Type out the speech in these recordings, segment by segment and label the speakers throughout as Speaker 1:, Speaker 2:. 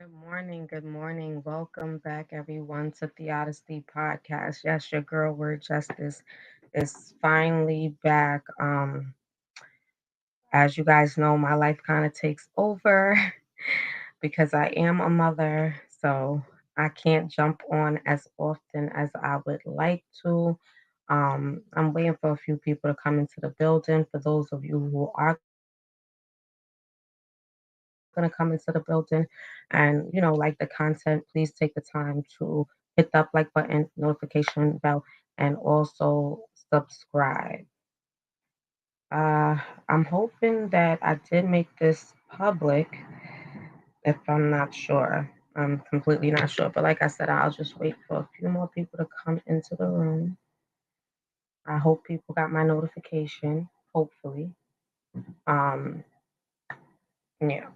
Speaker 1: Good morning. Good morning. Welcome back, everyone, to Theodicy Podcast. Yes, your girl, Word Justice, is finally back. As you guys know, my life kind of takes over because I am a mother, so I can't jump on as often as I would like to. I'm waiting for a few people to come into the building. For those of you who are going to come into the building and like the content, please take the time to hit that like button, notification bell, and also subscribe. uh I'm hoping that I did make this public. If I'm not sure, I'm completely not sure, but like I said, I'll just wait for a few more people to come into the room. I hope people got my notification, hopefully. um yeah,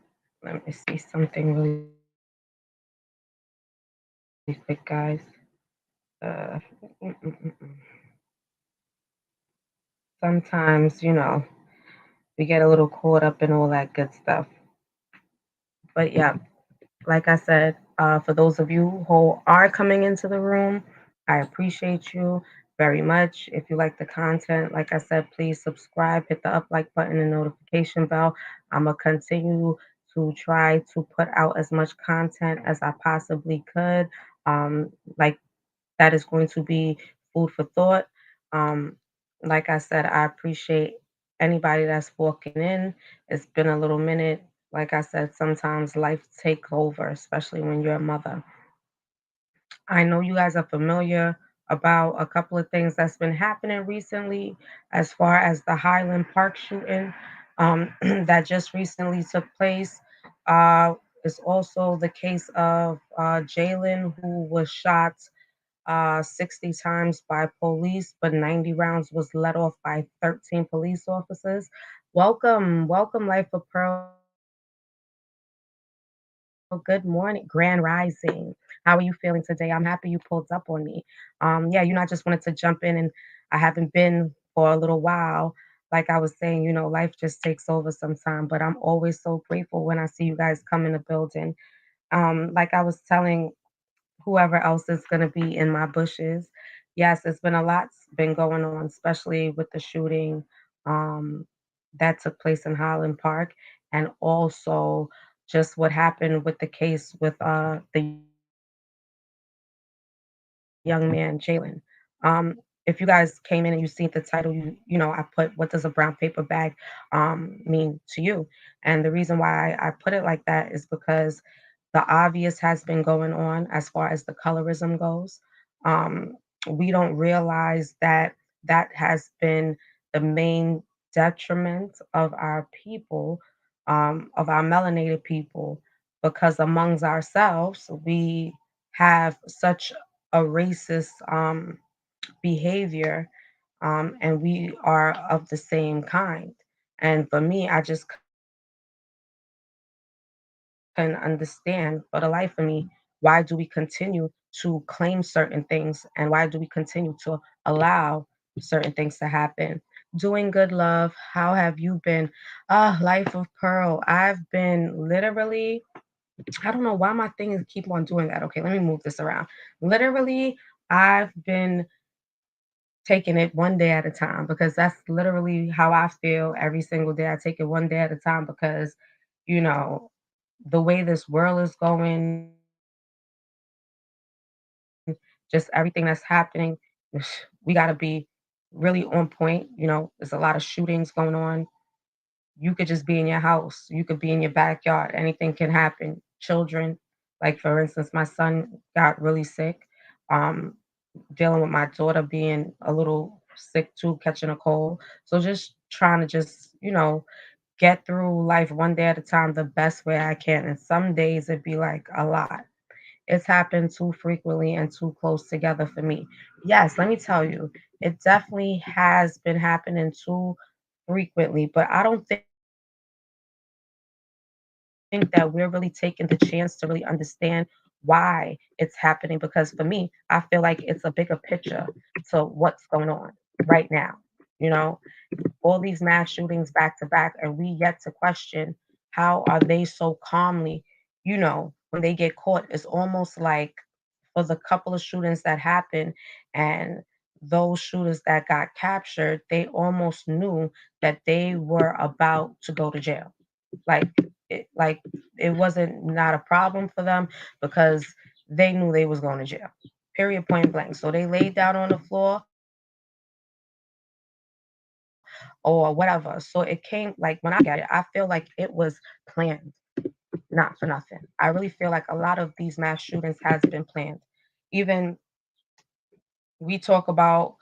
Speaker 1: let me see something really quick, guys. uh mm, mm, mm, mm. Sometimes, we get a little caught up in all that good stuff. But yeah, like I said, for those of you who are coming into the room, I appreciate you very much. If you like the content, like I said, please subscribe, hit the up like button and notification bell. I'm going to continue to try to put out as much content as I possibly could. Like that is going to be food for thought. Um, like I said, I appreciate anybody that's walking in. It's been a little minute. Like I said, sometimes life takes over, especially when you're a mother. I know you guys are familiar about a couple of things that's been happening recently, as far as the Highland Park shooting that just recently took place. Uh, it's also the case of Jalen, who was shot 60 times by police, but 90 rounds was let off by 13 police officers. Welcome, welcome, Life of Pearl. Good morning, Grand Rising. How are you feeling today? I'm happy you pulled up on me. Yeah, I just wanted to jump in, and I haven't been for a little while. Like I was saying, life just takes over sometime, but I'm always so grateful when I see you guys come in the building. Like I was telling whoever else is going to be in my bushes. Yes, it's been a lot's been going on, especially with the shooting that took place in Highland Park, and also just what happened with the case with the young man Jalen. If you guys came in and you seen the title, I put, "What does a brown paper bag mean to you?" And the reason why I put it like that is because the obvious has been going on as far as the colorism goes. Um, we don't realize that that has been the main detriment of our people, of our melanated people, because amongst ourselves, we have such a racist behavior, and we are of the same kind. And for me, I just couldn't understand for the life of me, why do we continue to claim certain things, and why do we continue to allow certain things to happen? Doing good, love. How have you been? Life of Pearl. I've been literally, I don't know why my things keep on doing that. Okay, let me move this around. Literally, I've been taking it one day at a time, because that's literally how I feel every single day. I take it one day at a time because, you know, the way this world is going, just everything that's happening, we got to be really on point. There's a lot of shootings going on. You could just be in your house, you could be in your backyard, anything can happen. Children, like for instance, my son got really sick. Um, Dealing with my daughter being a little sick too, catching a cold. So just trying to just, get through life one day at a time the best way I can. And some days it'd be like a lot. It's happened too frequently and too close together for me. Yes, let me tell you, it definitely has been happening too frequently, but I don't think that we're really taking the chance to really understand why it's happening, because for me, I feel like it's a bigger picture to what's going on right now. You know, all these mass shootings back to back, and we yet to question, how are they so calmly, when they get caught, it's almost like for the couple of shootings that happened and those shooters that got captured, they almost knew that they were about to go to jail. Like like it wasn't not a problem for them because they knew they was going to jail. Period, point blank. So they laid down on the floor or whatever. So it came like when I get it, I feel like it was planned, not for nothing. I really feel like a lot of these mass shootings has been planned. Even we talk about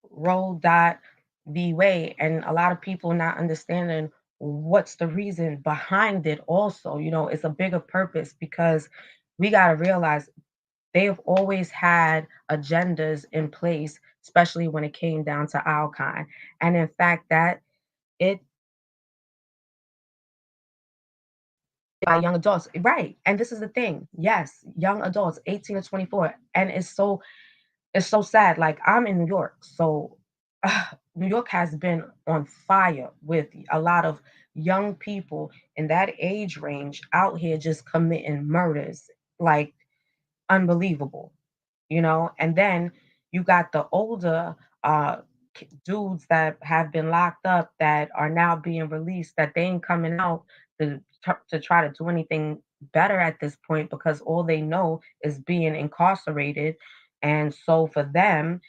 Speaker 1: Roe dot the way, and a lot of people not understanding what's the reason behind it also. It's a bigger purpose because we got to realize they have always had agendas in place, especially when it came down to our kind. And in fact, that it by young adults, right? And this is the thing. Yes, young adults, 18 to 24, and it's so sad. Like I'm in New York, so New York has been on fire with a lot of young people in that age range out here just committing murders, like unbelievable. And then you got the older dudes that have been locked up that are now being released that they ain't coming out to try to do anything better at this point because all they know is being incarcerated. And so for them,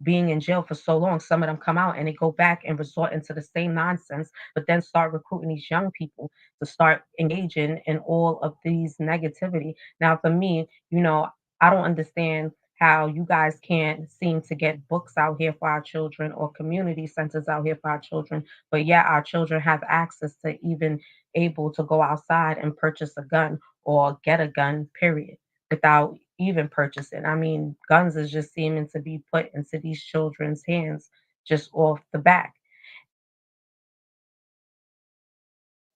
Speaker 1: being in jail for so long, some of them come out and they go back and resort into the same nonsense, but then start recruiting these young people to start engaging in all of these negativity. Now, for me, I don't understand how you guys can't seem to get books out here for our children or community centers out here for our children, but yeah, our children have access to even able to go outside and purchase a gun or get a gun, period, without even purchasing. I mean, guns is just seeming to be put into these children's hands just off the back.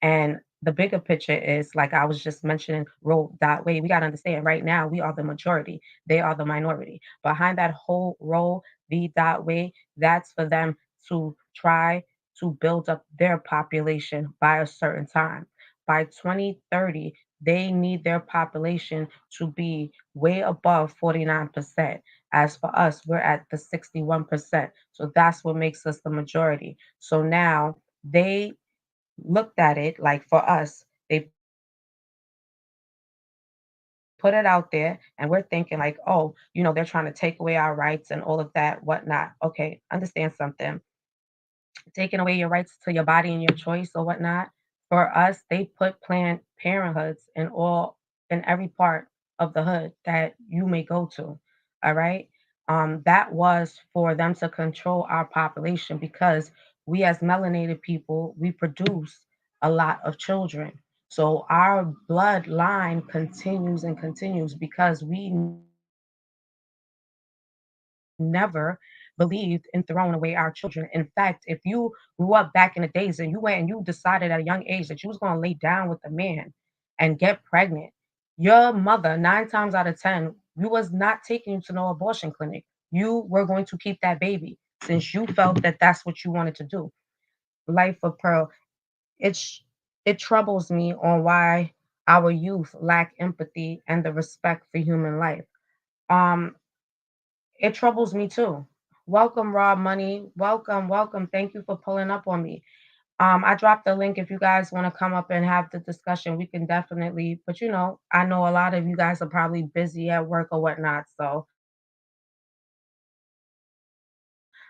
Speaker 1: And the bigger picture is like I was just mentioning, Roe that way. We got to understand right now we are the majority, they are the minority. Behind that whole Roe v. That way, that's for them to try to build up their population by a certain time. By 2030, they need their population to be way above 49%. As for us, we're at the 61%. So that's what makes us the majority. So now they looked at it like for us, they put it out there and we're thinking like, oh, they're trying to take away our rights and all of that, whatnot. Okay, understand something. Taking away your rights to your body and your choice or whatnot. For us, they put Planned Parenthoods in every part of the hood that you may go to. All right. That was for them to control our population because we as melanated people, we produce a lot of children. So our bloodline continues and continues because we never believed in throwing away our children. In fact, if you grew up back in the days and you went and you decided at a young age that you was going to lay down with a man and get pregnant, your mother, 9 times out of 10, you was not taking you to no abortion clinic. You were going to keep that baby since you felt that that's what you wanted to do. Life of Pearl, it's it troubles me on why our youth lack empathy and the respect for human life. Um, it troubles me too. Welcome, Rob Money. Welcome, welcome. Thank you for pulling up on me. I dropped the link if you guys want to come up and have the discussion. We can definitely, but I know a lot of you guys are probably busy at work or whatnot. So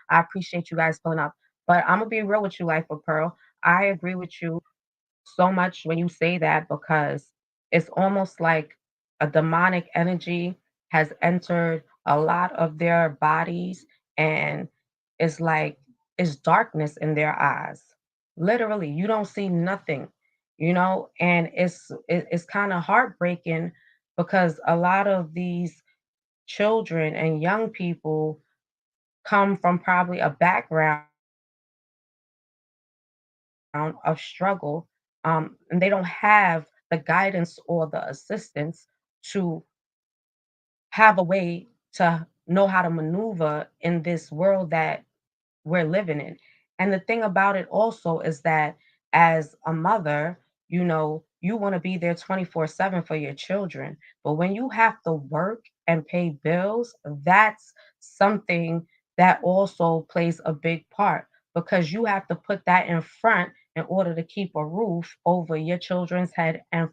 Speaker 1: I appreciate you guys pulling up. But I'm gonna be real with you, Life of Pearl. I agree with you so much when you say that because it's almost like a demonic energy has entered a lot of their bodies and it's like it's darkness in their eyes. Literally, you don't see nothing, and it's kind of heartbreaking because a lot of these children and young people come from probably a background of struggle, and they don't have the guidance or the assistance to have a way to know how to maneuver in this world that we're living in. And the thing about it also is that as a mother, you know, you want to be there 24/7 for your children. But when you have to work and pay bills, that's something that also plays a big part because you have to put that in front in order to keep a roof over your children's head and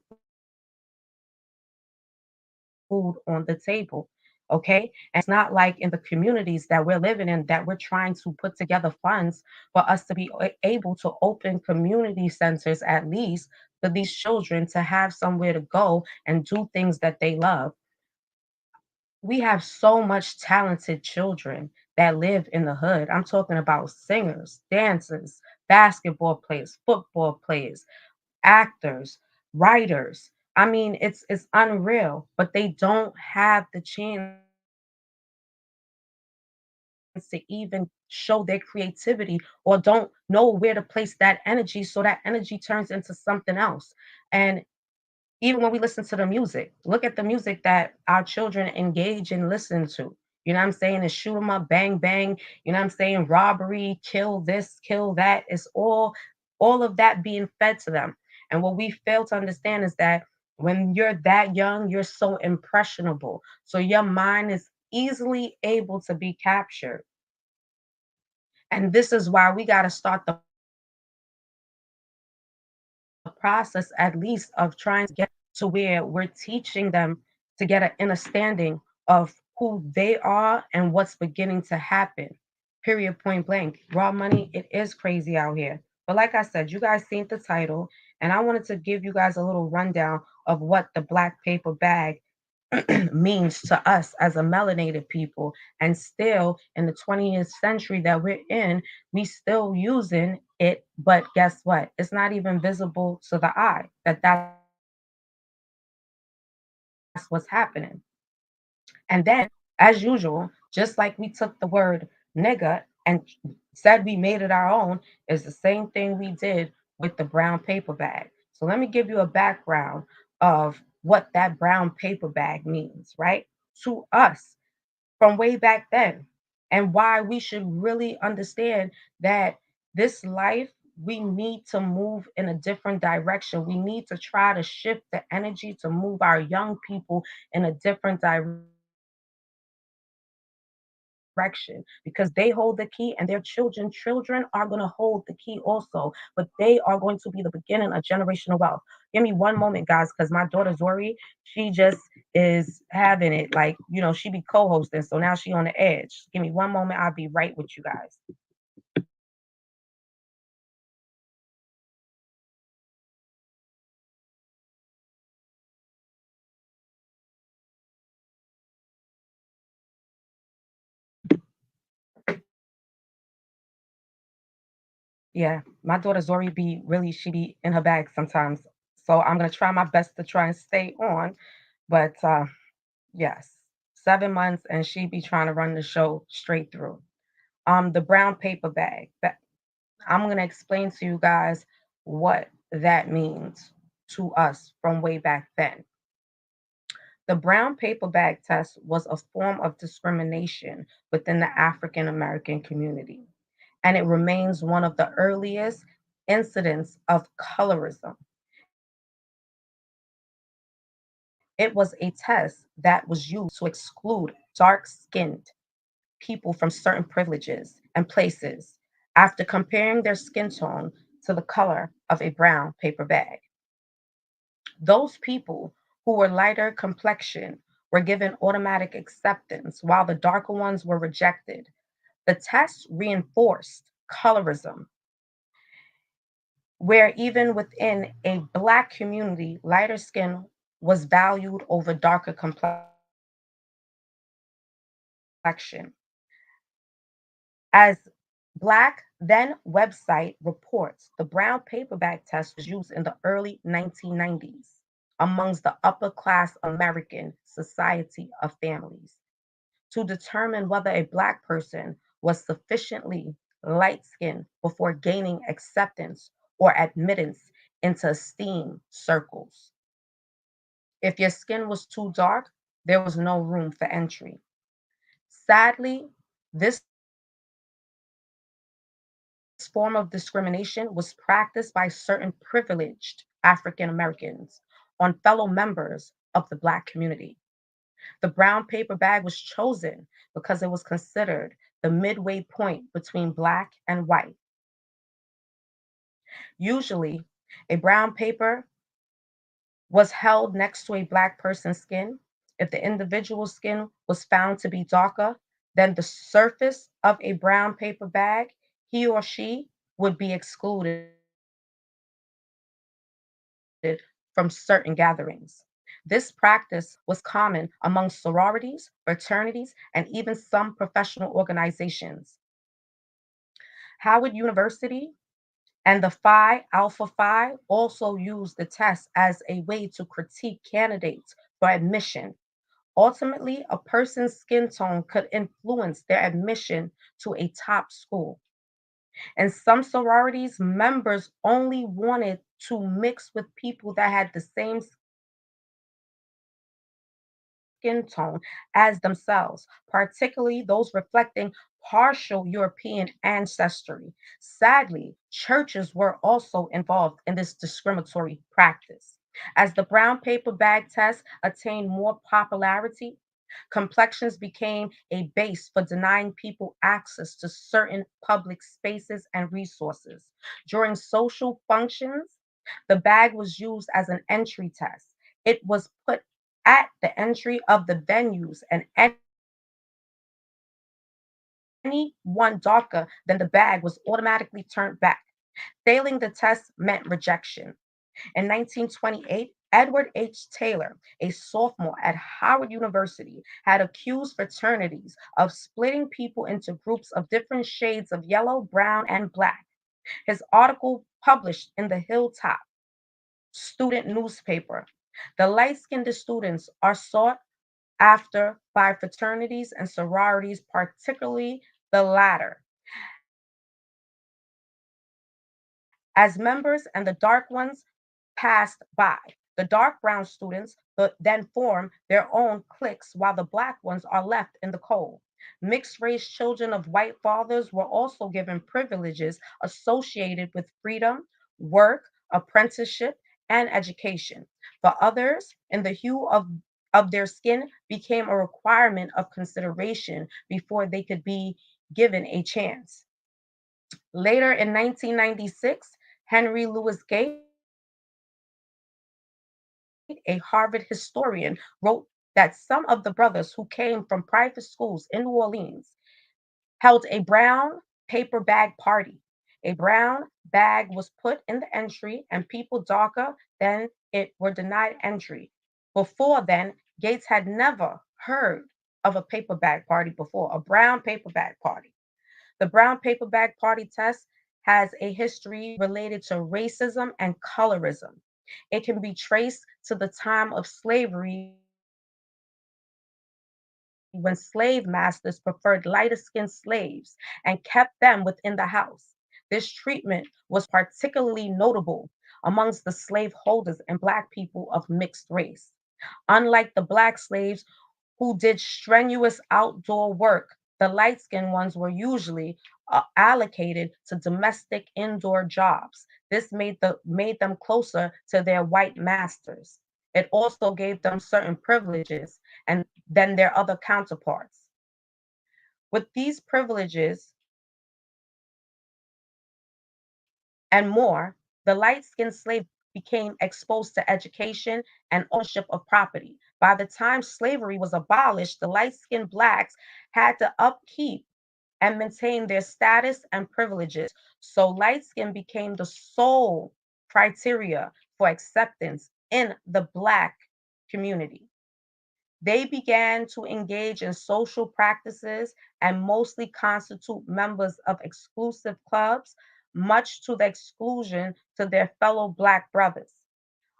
Speaker 1: food on the table. Okay. And it's not like in the communities that we're living in that we're trying to put together funds for us to be able to open community centers at least for these children to have somewhere to go and do things that they love. We have so much talented children that live in the hood. I'm talking about singers, dancers, basketball players, football players, actors, writers. I mean, it's unreal, but they don't have the chance to even show their creativity or don't know where to place that energy so that energy turns into something else. And even when we listen to the music, look at the music that our children engage and listen to. You know what I'm saying? And shoot 'em up, bang, bang. You know what I'm saying? Robbery, kill this, kill that. It's all of that being fed to them. And what we fail to understand is that when you're that young, you're so impressionable. So your mind is easily able to be captured. And this is why we got to start the process at least of trying to get to where we're teaching them to get an understanding of who they are and what's beginning to happen. Period, point blank. Raw money, it is crazy out here. But like I said, you guys seen the title, and I wanted to give you guys a little rundown of what the black paper bag means to us as a melanated people. And still in the 20th century that we're in, we still using it, but guess what, it's not even visible to the eye that that's what's happening. And then, as usual, just like we took the word nigger and said we made it our own, is the same thing we did with the brown paper bag. So let me give you a background of what that brown paper bag means, right? To us from way back then, and why we should really understand that this life, we need to move in a different direction. We need to try to shift the energy to move our young people in a different direction because they hold the key and their children are going to hold the key also, but they are going to be the beginning of generational wealth. Give me one moment, guys, because my daughter Zori, she just is having it, like, she be co-hosting, so now she on the edge. Give me one moment, I'll be right with you guys. Yeah, my daughter Zori be really, she be in her bag sometimes, so I'm going to try my best to try and stay on. But yes, 7 months and she be trying to run the show straight through. The brown paper bag. I'm going to explain to you guys what that means to us from way back then. The brown paper bag test was a form of discrimination within the African American community, and it remains one of the earliest incidents of colorism. It was a test that was used to exclude dark skinned people from certain privileges and places after comparing their skin tone to the color of a brown paper bag. Those people who were lighter complexion were given automatic acceptance, while the darker ones were rejected. The test reinforced colorism, where even within a Black community, lighter skin was valued over darker complexion. As Black then website reports, the brown paper bag test was used in the early 1990s amongst the upper class American society of families to determine whether a Black person was sufficiently light skinned before gaining acceptance or admittance into esteem circles. If your skin was too dark, there was no room for entry. Sadly, this form of discrimination was practiced by certain privileged African Americans on fellow members of the Black community. The brown paper bag was chosen because it was considered the midway point between Black and white. Usually, a brown paper was held next to a Black person's skin. If the individual's skin was found to be darker than the surface of a brown paper bag, he or she would be excluded from certain gatherings. This practice was common among sororities, fraternities, and even some professional organizations. Howard University and the Phi Alpha Phi also used the test as a way to critique candidates for admission. Ultimately, a person's skin tone could influence their admission to a top school. In some sororities, members only wanted to mix with people that had the same skin tone as themselves, particularly those reflecting partial European ancestry. Sadly, churches were also involved in this discriminatory practice. As the brown paper bag test attained more popularity, complexions became a base for denying people access to certain public spaces and resources. During social functions, the bag was used as an entry test. It was put at the entry of the venues, and anyone darker than the bag was automatically turned back. Failing the test meant rejection. In 1928, Edward H. Taylor, a sophomore at Howard University, had accused fraternities of splitting people into groups of different shades of yellow, brown, and black. His article published in the Hilltop student newspaper. The light skinned students are sought after by fraternities and sororities, particularly the latter, as members and the dark ones passed by. The dark brown students then form their own cliques while the black ones are left in the cold. Mixed race children of white fathers were also given privileges associated with freedom, work, apprenticeship, and education. For others, in the hue of their skin became a requirement of consideration before they could be given a chance. Later in 1996, Henry Louis Gates, a Harvard historian, wrote that some of the brothers who came from private schools in New Orleans held a brown paper bag party. A brown bag was put in the entry, and people darker than it were denied entry. Before then, Gates had never heard of a paper bag party before, a brown paper bag party. The brown paper bag party test has a history related to racism and colorism. It can be traced to the time of slavery when slave masters preferred lighter skinned slaves and kept them within the house. This treatment was particularly notable amongst the slaveholders and Black people of mixed race. Unlike the Black slaves who did strenuous outdoor work, the light skinned ones were usually allocated to domestic indoor jobs. This made them closer to their white masters. It also gave them certain privileges and than their other counterparts. With these privileges and more, the light skinned slave became exposed to education and ownership of property. By the time slavery was abolished, the light skinned Blacks had to upkeep and maintain their status and privileges. So light skin became the sole criteria for acceptance in the Black community. They began to engage in social practices and mostly constitute members of exclusive clubs, much to the exclusion to their fellow Black brothers.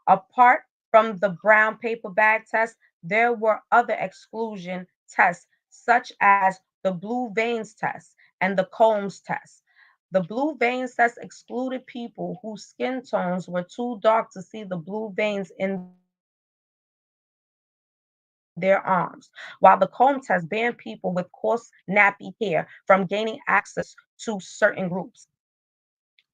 Speaker 1: Apart from the brown paper bag test, there were other exclusion tests, such as the blue veins test and the Combs test. The blue veins test excluded people whose skin tones were too dark to see the blue veins in their arms, while the comb test banned people with coarse, nappy hair from gaining access to certain groups.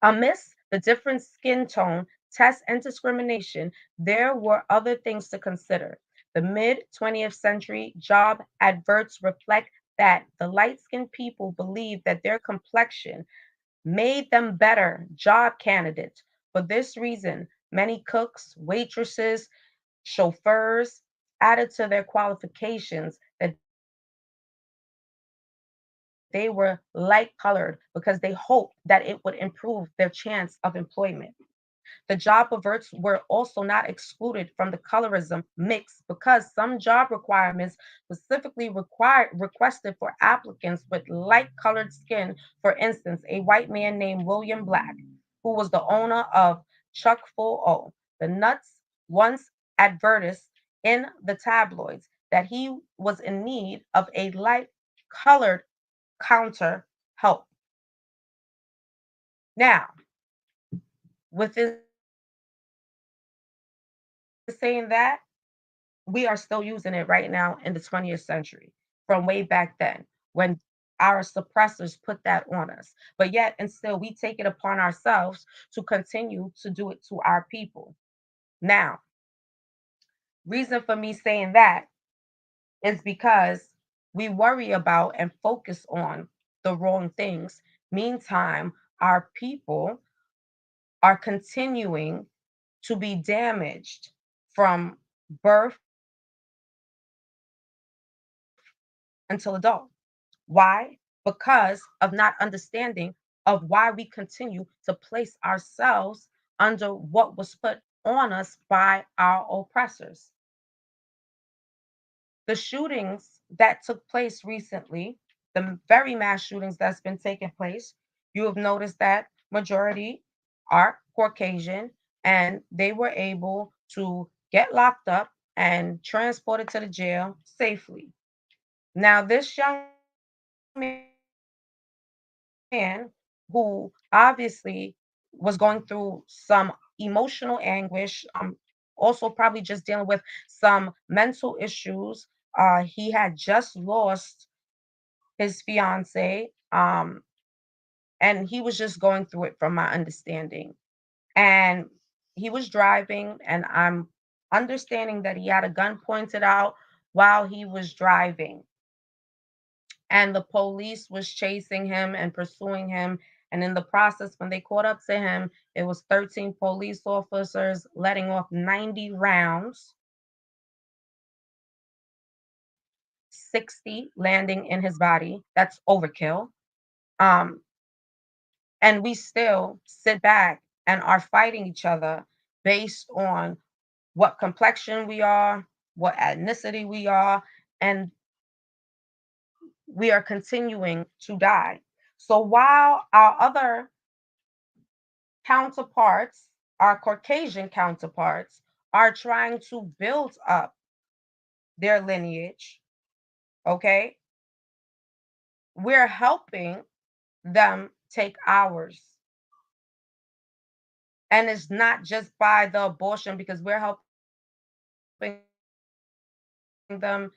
Speaker 1: Amidst the different skin tone tests and discrimination, there were other things to consider. The mid 20th century job adverts reflect that the light skinned people believed that their complexion made them better job candidates. For this reason, many cooks, waitresses, chauffeurs added to their qualifications that they were light colored because they hoped that it would improve their chance of employment. The job averts were also not excluded from the colorism mix because some job requirements specifically requested for applicants with light colored skin. For instance, a white man named William Black, who was the owner of Chuck Full O, the nuts, once advertised in the tabloids that he was in need of a light colored counter help. Now, within saying that, we are still using it right now in the 20th century from way back then when our suppressors put that on us. But yet and still, we take it upon ourselves to continue to do it to our people. Now, reason for me saying that is because we worry about and focus on the wrong things. Meantime, our people are continuing to be damaged from birth until adult. Why? Because of not understanding of why we continue to place ourselves under what was put on us by our oppressors. The shootings that took place recently, the very mass shootings that's been taking place, you have noticed that majority are Caucasian and they were able to get locked up and transported to the jail safely. Now, this young man who obviously was going through some emotional anguish, also probably just dealing with some mental issues. He had just lost his fiance, and he was just going through it from my understanding. And he was driving, and I'm understanding that he had a gun pointed out while he was driving, and the police was chasing him and pursuing him. And in the process, when they caught up to him, it was 13 police officers letting off 90 rounds, 60 landing in his body. That's overkill. Um, and we still sit back and are fighting each other based on what complexion we are, what ethnicity we are, and we are continuing to die. So while our other counterparts, our Caucasian counterparts, are trying to build up their lineage, okay? We're helping them take ours. And it's not just by the abortion because we're helping them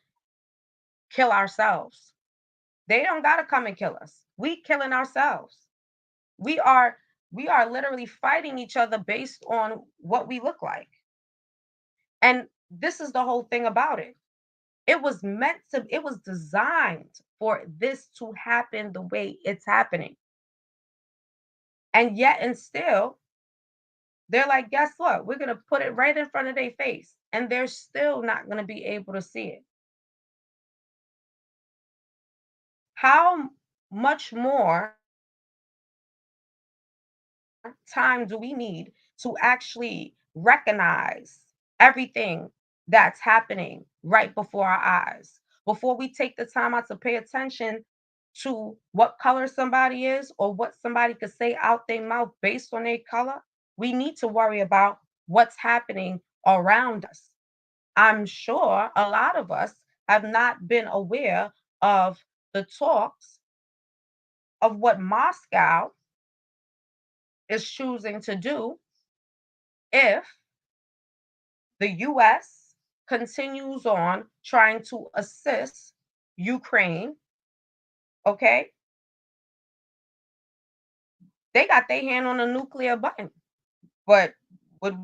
Speaker 1: kill ourselves. They don't got to come and kill us. We killing ourselves. We are we are literally fighting each other based on what we look like. And this is the whole thing about it. It was designed for this to happen the way it's happening. And yet and still, they're like, guess what? We're gonna put it right in front of their face. And they're still not gonna be able to see it. How much more time do we need to actually recognize everything that's happening right before our eyes before we take the time out to pay attention to what color somebody is or what somebody could say out their mouth based on their color? We need to worry about what's happening around us. I'm sure a lot of us have not been aware of the talks of what Moscow is choosing to do if the US continues on trying to assist Ukraine, okay? They got their hand on a nuclear button, but Would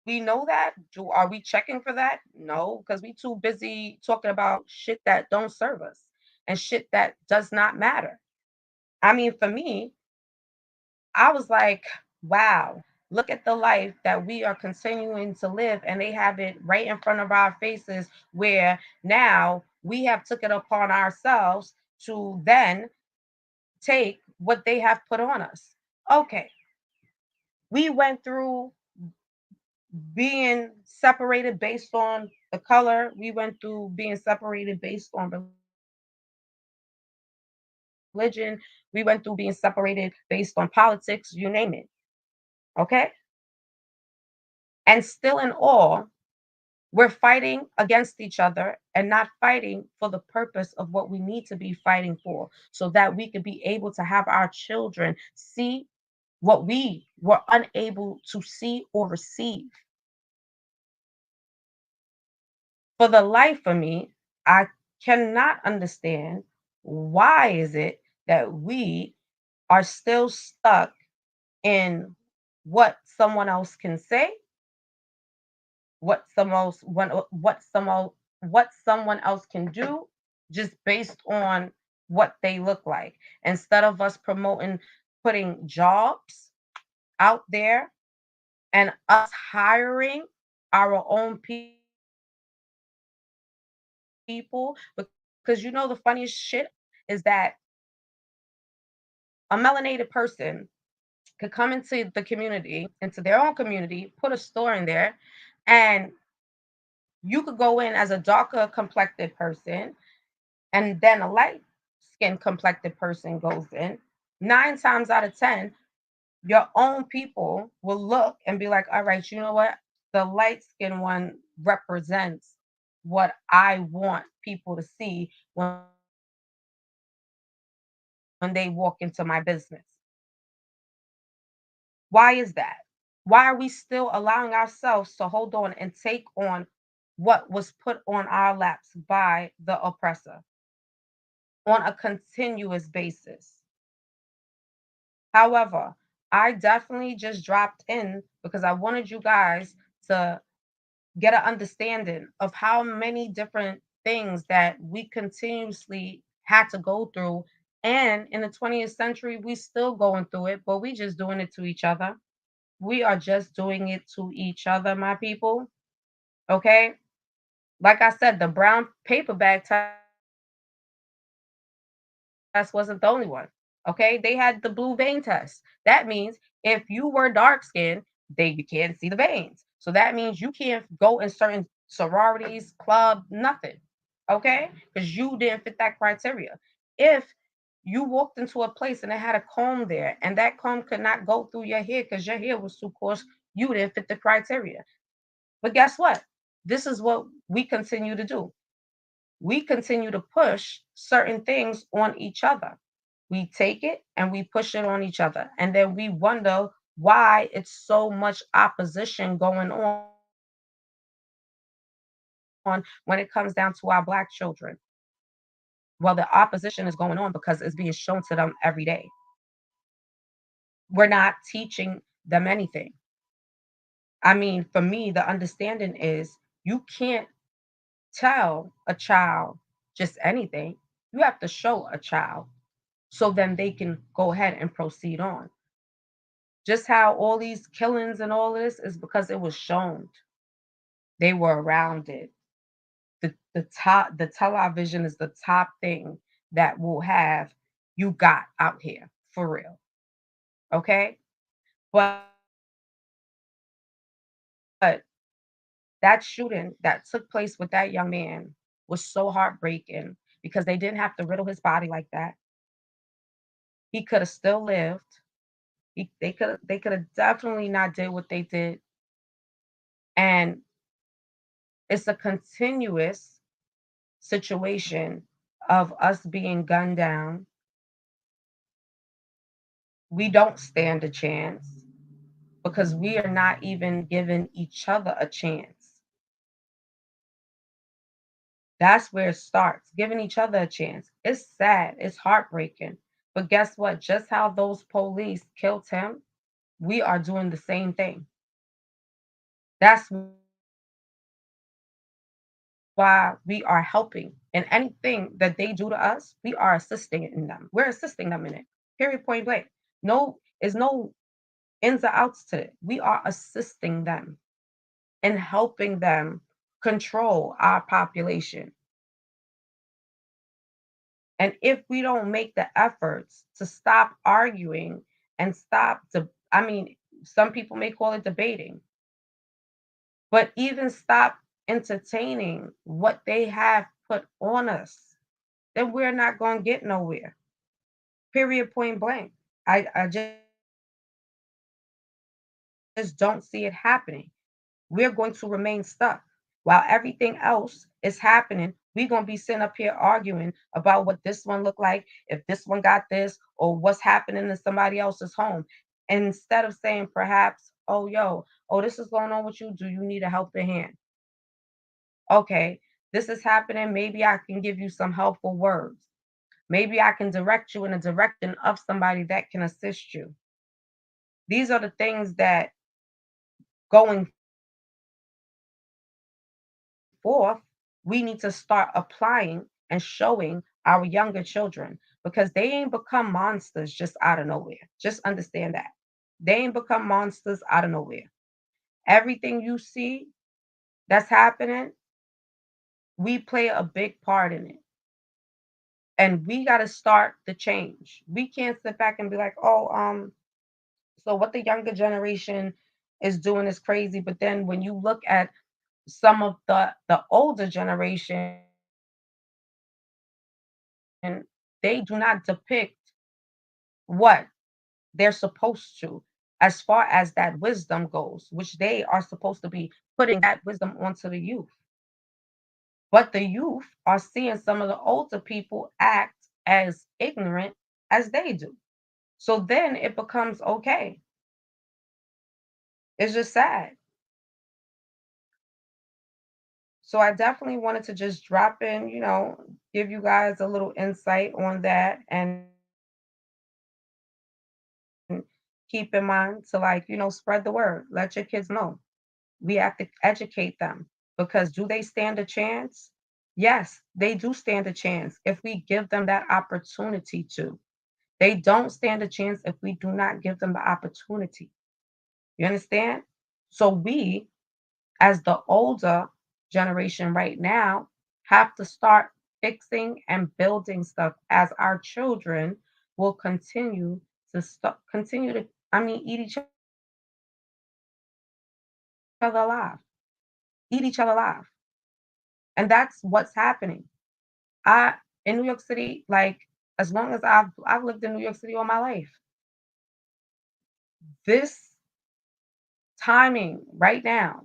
Speaker 1: we know that? Are we checking for that? No, because we too busy talking about shit that don't serve us and shit that does not matter. I mean, for me, I was like, wow, look at the life that we are continuing to live, and they have it right in front of our faces, where now we have took it upon ourselves to then take what they have put on us. Okay, we went through being separated based on the color. We went through being separated based on religion. We went through being separated based on politics, you name it. Okay. And still in all, we're fighting against each other and not fighting for the purpose of what we need to be fighting for, so that we could be able to have our children see what we were unable to see or receive. For the life of me, I cannot understand why is it that we are still stuck in what someone else can say, what someone else can do, just based on what they look like, instead of us promoting putting jobs out there and us hiring our own people. Because the funniest shit is that a melanated person could come into the community, into their own community, put a store in there, and you could go in as a darker complected person, and then a light skin complected person goes in. 9 times out of 10, your own people will look and be like, all right, you know what? The light skin one represents what I want people to see when they walk into my business. Why is that? Why are we still allowing ourselves to hold on and take on what was put on our laps by the oppressor on a continuous basis? However, I definitely just dropped in because I wanted you guys to get an understanding of how many different things that we continuously had to go through. And in the 20th century, we still going through it, but we just doing it to each other. We are just doing it to each other, my people. Okay. Like I said, the brown paper bag test wasn't the only one. Okay. They had the blue vein test. That means if you were dark skinned, you can't see the veins. So that means you can't go in certain sororities, club, nothing. Okay. Because you didn't fit that criteria. If you walked into a place and it had a comb there, and that comb could not go through your hair because your hair was too coarse, you didn't fit the criteria. But guess what? This is what we continue to do. We continue to push certain things on each other. We take it and we push it on each other. And then we wonder why it's so much opposition going on when it comes down to our Black children. Well, the opposition is going on because it's being shown to them every day. We're not teaching them anything. I mean, for me, the understanding is you can't tell a child just anything. You have to show a child so then they can go ahead and proceed on. Just how all these killings and all this is because it was shown. They were around it. The television is the top thing that will have you got out here for real. Okay? But that shooting that took place with that young man was so heartbreaking because they didn't have to riddle his body like that. He could have still lived. They could have definitely not did what they did. And it's a continuous situation of us being gunned down. We don't stand a chance because we are not even giving each other a chance. That's where it starts, giving each other a chance. It's sad, it's heartbreaking. But guess what? Just how those police killed him, we are doing the same thing. That's why we are helping. And anything that they do to us, we are assisting in them. We're assisting them in it. Period, point blank. No, there's no ins or outs to it. We are assisting them and helping them control our population. And if we don't make the efforts to stop arguing and I mean, some people may call it debating, but even stop entertaining what they have put on us, then we're not going to get nowhere. Period, point blank. I just don't see it happening. We're going to remain stuck while everything else is happening. We're going to be sitting up here arguing about what this one looked like, if this one got this, or what's happening in somebody else's home. And instead of saying, perhaps, oh, yo, oh, this is going on with you. Do you need a helping hand? Okay, this is happening. Maybe I can give you some helpful words. Maybe I can direct you in a direction of somebody that can assist you. These are the things that going forth, we need to start applying and showing our younger children because they ain't become monsters just out of nowhere. Just understand that. They ain't become monsters out of nowhere. Everything you see that's happening, we play a big part in it. And we got to start the change. We can't sit back and be like, oh, so what the younger generation is doing is crazy. But then when you look at some of the older generation, they do not depict what they're supposed to as far as that wisdom goes, which they are supposed to be putting that wisdom onto the youth. But the youth are seeing some of the older people act as ignorant as they do. So then it becomes okay. It's just sad. So I definitely wanted to just drop in, give you guys a little insight on that and keep in mind to spread the word. Let your kids know. We have to educate them because do they stand a chance? Yes, they do stand a chance if we give them that opportunity to. They don't stand a chance if we do not give them the opportunity. You understand? So we, as the older generation right now, have to start fixing and building stuff as our children will continue to, I mean, eat each other alive, eat each other alive. And that's what's happening. I in New York City, like as long as I've lived in New York City all my life, this timing right now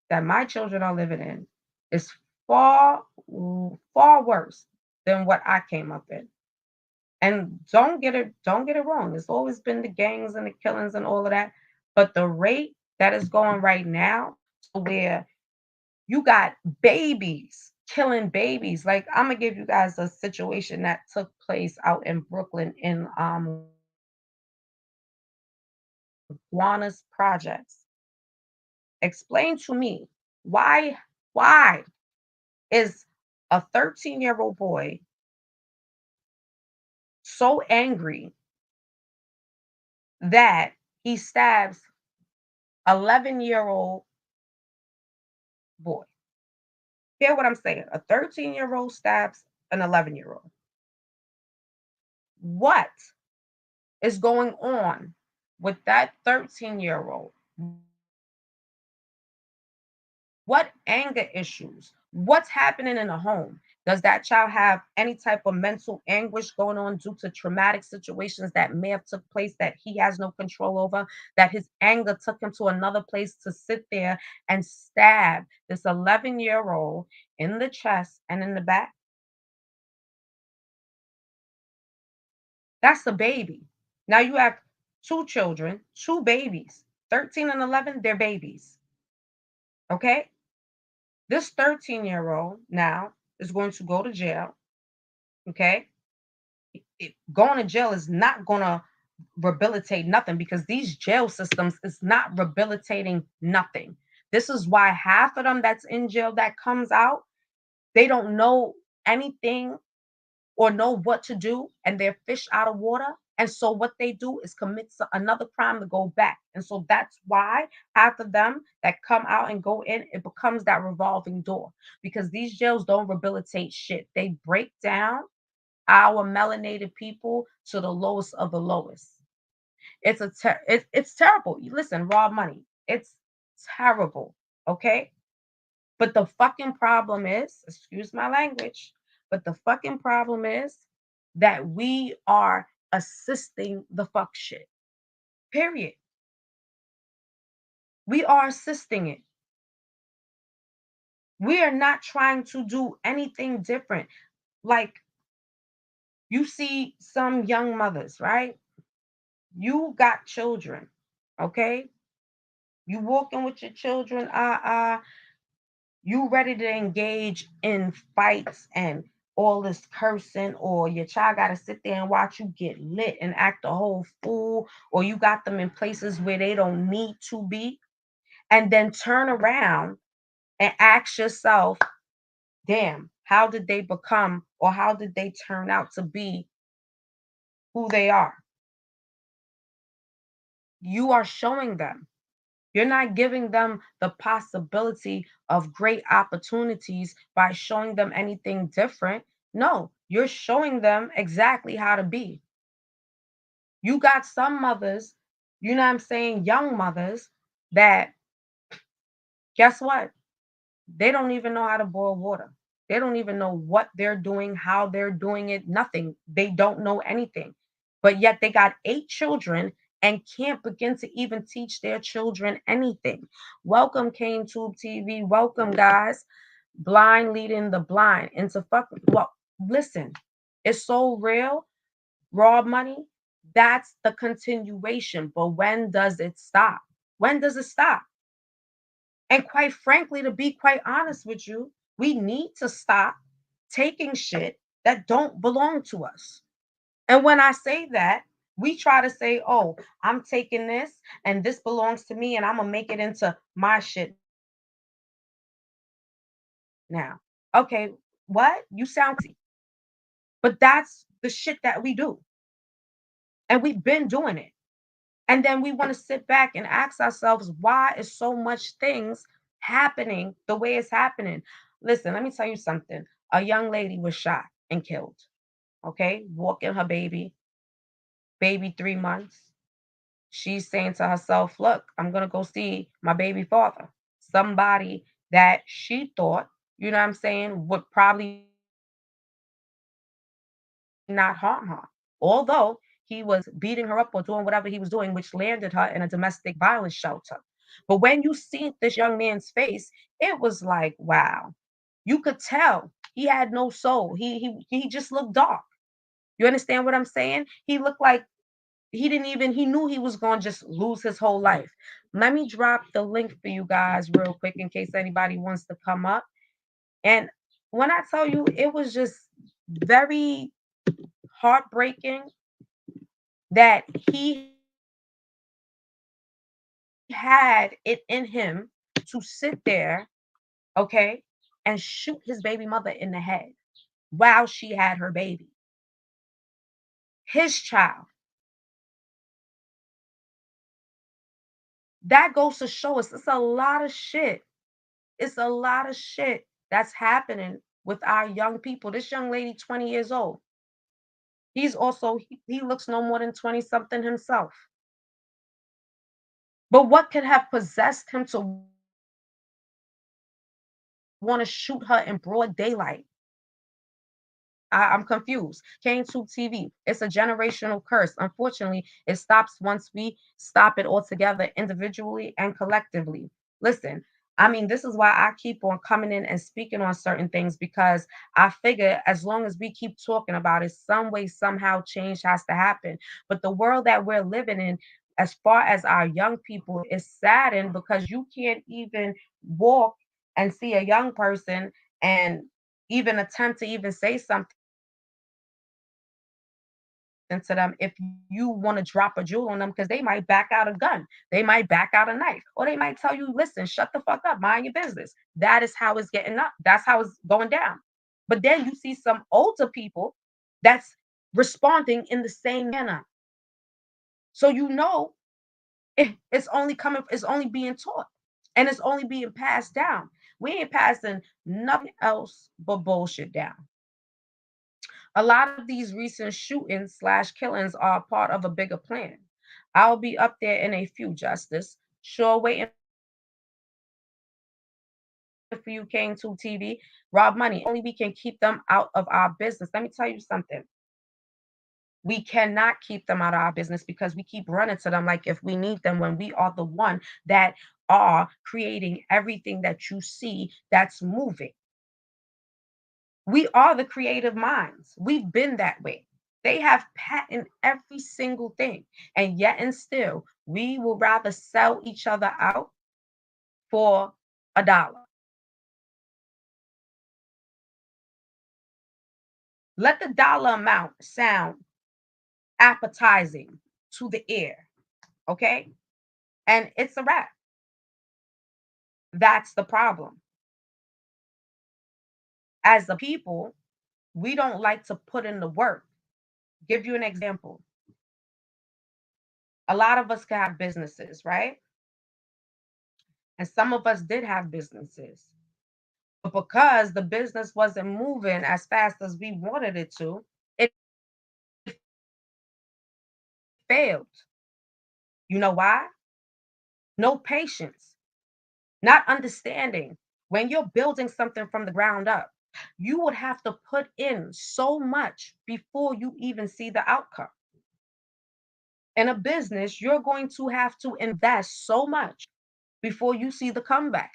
Speaker 1: that my children are living in is far far worse than what I came up in. And don't get it wrong. It's always been the gangs and the killings and all of that, but the rate that is going right now to where you got babies killing babies. Like I'm gonna give you guys a situation that took place out in Brooklyn in Juana's projects. Explain to me why is a 13-year-old boy so angry that he stabs 11-year-old boy? Hear what I'm saying? A 13-year-old stabs an 11-year-old. What is going on with that 13-year-old? What anger issues? What's happening in the home? Does that child have any type of mental anguish going on due to traumatic situations that may have took place that he has no control over? That his anger took him to another place to sit there and stab this 11-year-old in the chest and in the back? That's a baby. Now you have two children, two babies, 13 and 11, they're babies. Okay? This 13-year-old now is going to go to jail. Okay? Going to jail is not going to rehabilitate nothing because these jail systems is not rehabilitating nothing. This is why half of them that's in jail that comes out, they don't know anything or know what to do, and they're fish out of water. And so what they do is commit another crime to go back. And so that's why half of them that come out and go in, it becomes that revolving door because these jails don't rehabilitate shit. They break down our melanated people to the lowest of the lowest. It's terrible. Listen, raw money. It's terrible. Okay. But the fucking problem is, excuse my language, but the fucking problem is that we are assisting the fuck shit. Period. We are assisting it. We are not trying to do anything different. Like you see some young mothers, right? You got children, okay? You walking with your children, you ready to engage in fights and all this cursing, or your child got to sit there and watch you get lit and act a whole fool, or you got them in places where they don't need to be, and then turn around and ask yourself, damn, how did they become or how did they turn out to be who they are? You are showing them. You're not giving them the possibility of great opportunities by showing them anything different. No, you're showing them exactly how to be. You got some mothers, you know what I'm saying, young mothers that guess what? They don't even know how to boil water. They don't even know what they're doing, how they're doing it, nothing. They don't know anything. But yet they got 8 children and can't begin to even teach their children anything. Welcome, Cane Tube TV. Welcome, guys. Blind leading the blind into fucking. Well, listen, it's so real. Raw money, that's the continuation. But when does it stop? When does it stop? And quite frankly, to be quite honest with you, we need to stop taking shit that don't belong to us. And when I say that, we try to say, oh, I'm taking this and this belongs to me and I'm going to make it into my shit now. Okay, what? You sound crazy. But that's the shit that we do. And we've been doing it. And then we want to sit back and ask ourselves, why is so much things happening the way it's happening? Listen, let me tell you something. A young lady was shot and killed. Okay, walking her baby 3 months. She's saying to herself, look, I'm going to go see my baby father. Somebody that she thought, you know what I'm saying, would probably not harm her. Although he was beating her up or doing whatever he was doing, which landed her in a domestic violence shelter. But when you see this young man's face, it was like, wow. You could tell he had no soul. He just looked dark. You understand what I'm saying? He looked like he didn't even he knew he was going to just lose his whole life. Let me drop the link for you guys real quick in case anybody wants to come up. And when I tell you, it was just very heartbreaking that he had it in him to sit there, okay, and shoot his baby mother in the head while she had her baby, his child. That goes to show us it's a lot of shit. It's a lot of shit that's happening with our young people. This young lady, 20 years old. He's also, he looks no more than 20 something himself. But what could have possessed him to want to shoot her in broad daylight? I'm confused. Cane Tube TV. It's a generational curse. Unfortunately, it stops once we stop it altogether, individually and collectively. Listen, I mean, this is why I keep on coming in and speaking on certain things because I figure as long as we keep talking about it, some way, somehow change has to happen. But the world that we're living in, as far as our young people, is saddened because you can't even walk and see a young person and even attempt to even say something into them if you want to drop a jewel on them because they might back out a gun, they might back out a knife, or they might tell you, listen, shut the fuck up, mind your business. That is how it's getting up. That's how it's going down. But then you see some older people that's responding in the same manner. So you know it's only coming, it's only being taught and it's only being passed down. We ain't passing nothing else but bullshit down. A lot of these recent shootings slash killings are part of a bigger plan. I'll be up there in a few, Justice. Sure, waiting for you, King to TV. Rob Money. Only we can keep them out of our business. Let me tell you something. We cannot keep them out of our business because we keep running to them like if we need them when we are the one that are creating everything that you see that's moving. We are the creative minds. We've been that way. They have patent every single thing. And yet and still, we will rather sell each other out for a dollar. Let the dollar amount sound appetizing to the ear, okay? And it's a wrap. That's the problem. As a people, we don't like to put in the work. Give you an example. A lot of us can have businesses, right? And some of us did have businesses. But because the business wasn't moving as fast as we wanted it to, it failed. You know why? No patience, not understanding. When you're building something from the ground up, you would have to put in so much before you even see the outcome. In a business, you're going to have to invest so much before you see the comeback.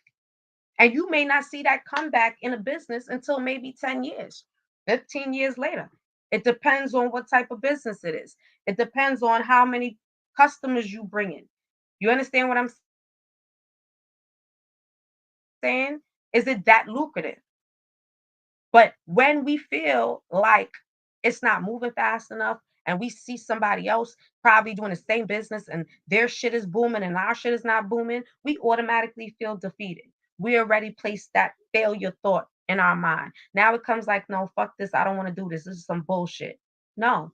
Speaker 1: And you may not see that comeback in a business until maybe 10 years, 15 years later. It depends on what type of business it is. It depends on how many customers you bring in. You understand what I'm saying? Is it that lucrative? But when we feel like it's not moving fast enough and we see somebody else probably doing the same business and their shit is booming and our shit is not booming, we automatically feel defeated. We already placed that failure thought in our mind. Now it comes like, no, fuck this. I don't want to do this. This is some bullshit. No,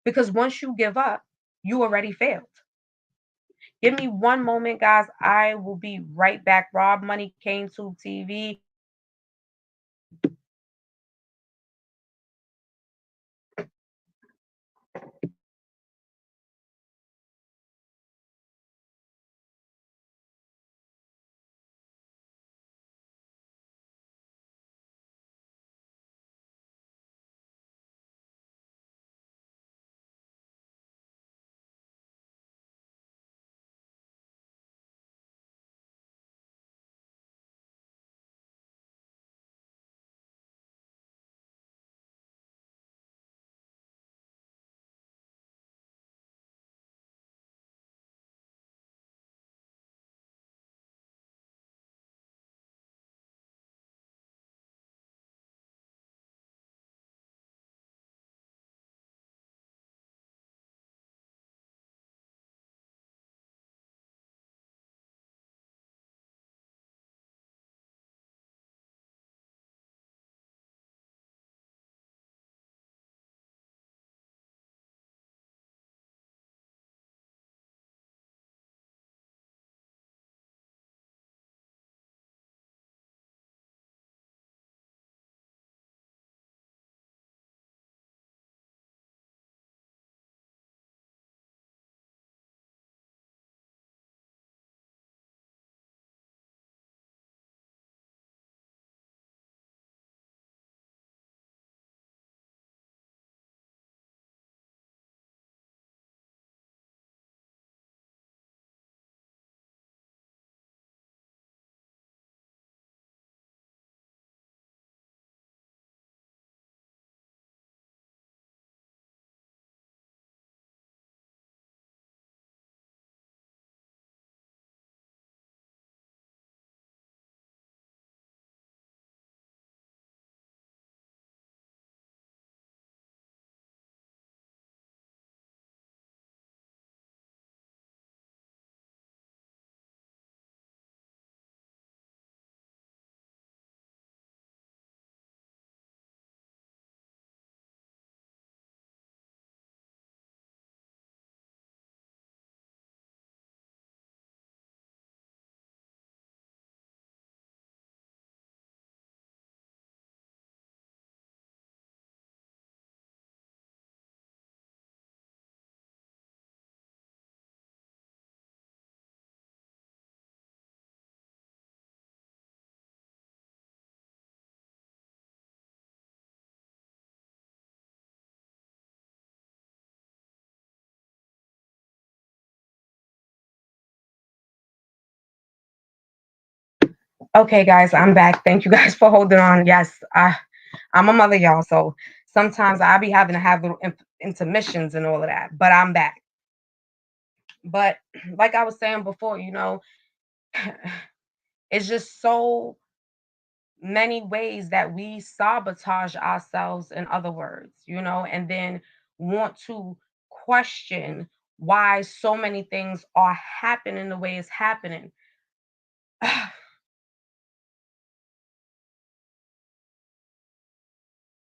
Speaker 1: because once you give up, you already failed. Give me one moment, guys. I will be right back. Rob Money Kane Tube TV. Okay, guys, I'm back. Thank you guys for holding on. Yes, I'm a mother, y'all. So sometimes I be having to have little intermissions and all of that, but I'm back. But like I was saying before, it's just so many ways that we sabotage ourselves, in other words, and then want to question why so many things are happening the way it's happening.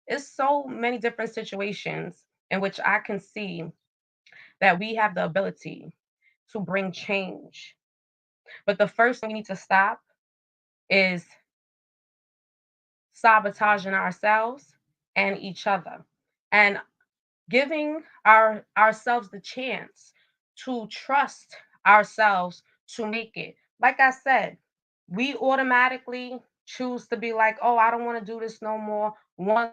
Speaker 1: It's so many different situations in which I can see that we have the ability to bring change. But the first thing we need to stop is sabotaging ourselves and each other, and giving ourselves the chance to trust ourselves to make it. Like I said, we automatically choose to be like, oh, I don't want to do this no more. Once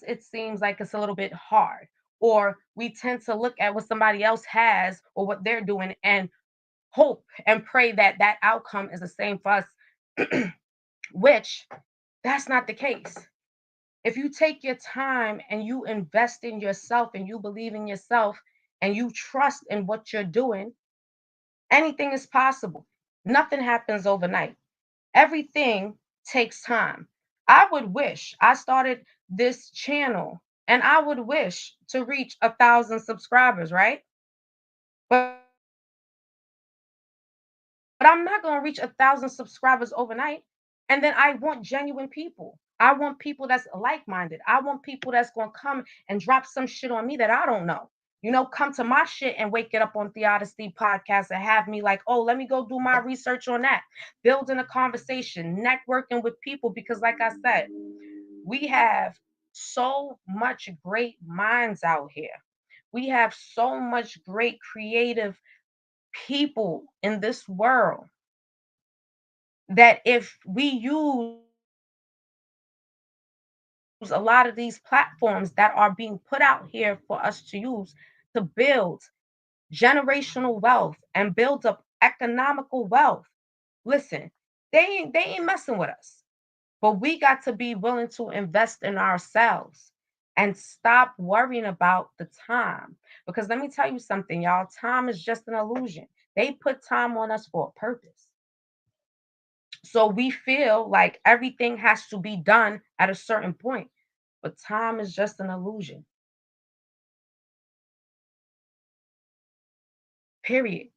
Speaker 1: it seems like it's a little bit hard, or we tend to look at what somebody else has or what they're doing and hope and pray that that outcome is the same for us, which that's not the case. If you take your time and you invest in yourself and you believe in yourself and you trust in what you're doing, anything is possible. Nothing happens overnight. Everything takes time. I would wish I started this channel and I would wish to reach 1,000 subscribers, right? But I'm not going to reach 1,000 subscribers overnight. And then I want genuine people. I want people that's like minded. I want people that's going to come and drop some shit on me that I don't know. Come to my shit and wake it up on Theodicy podcast and have me like, oh, let me go do my research on that. Building a conversation, networking with people. Because, like I said, we have so much great minds out here. We have so much great creative people in this world that if we use a lot of these platforms that are being put out here for us to use to build generational wealth and build up economical wealth, listen, they ain't messing with us. But we got to be willing to invest in ourselves and stop worrying about the time. Because let me tell you something, y'all, time is just an illusion. They put time on us for a purpose. So we feel like everything has to be done at a certain point, but time is just an illusion, period.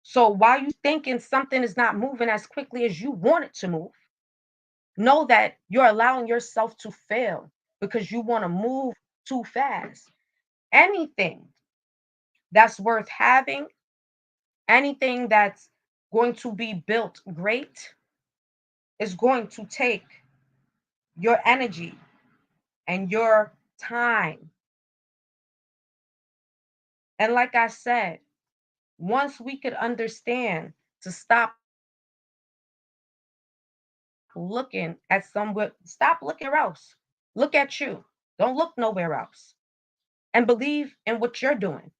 Speaker 1: So while you thinking something is not moving as quickly as you want it to move, know that you're allowing yourself to fail because you want to move too fast. Anything that's worth having, anything that's going to be built great, is going to take your energy and your time. And like I said, once we could understand to stop looking at somewhere, stop looking else. Look at you. Don't look nowhere else. And believe in what you're doing.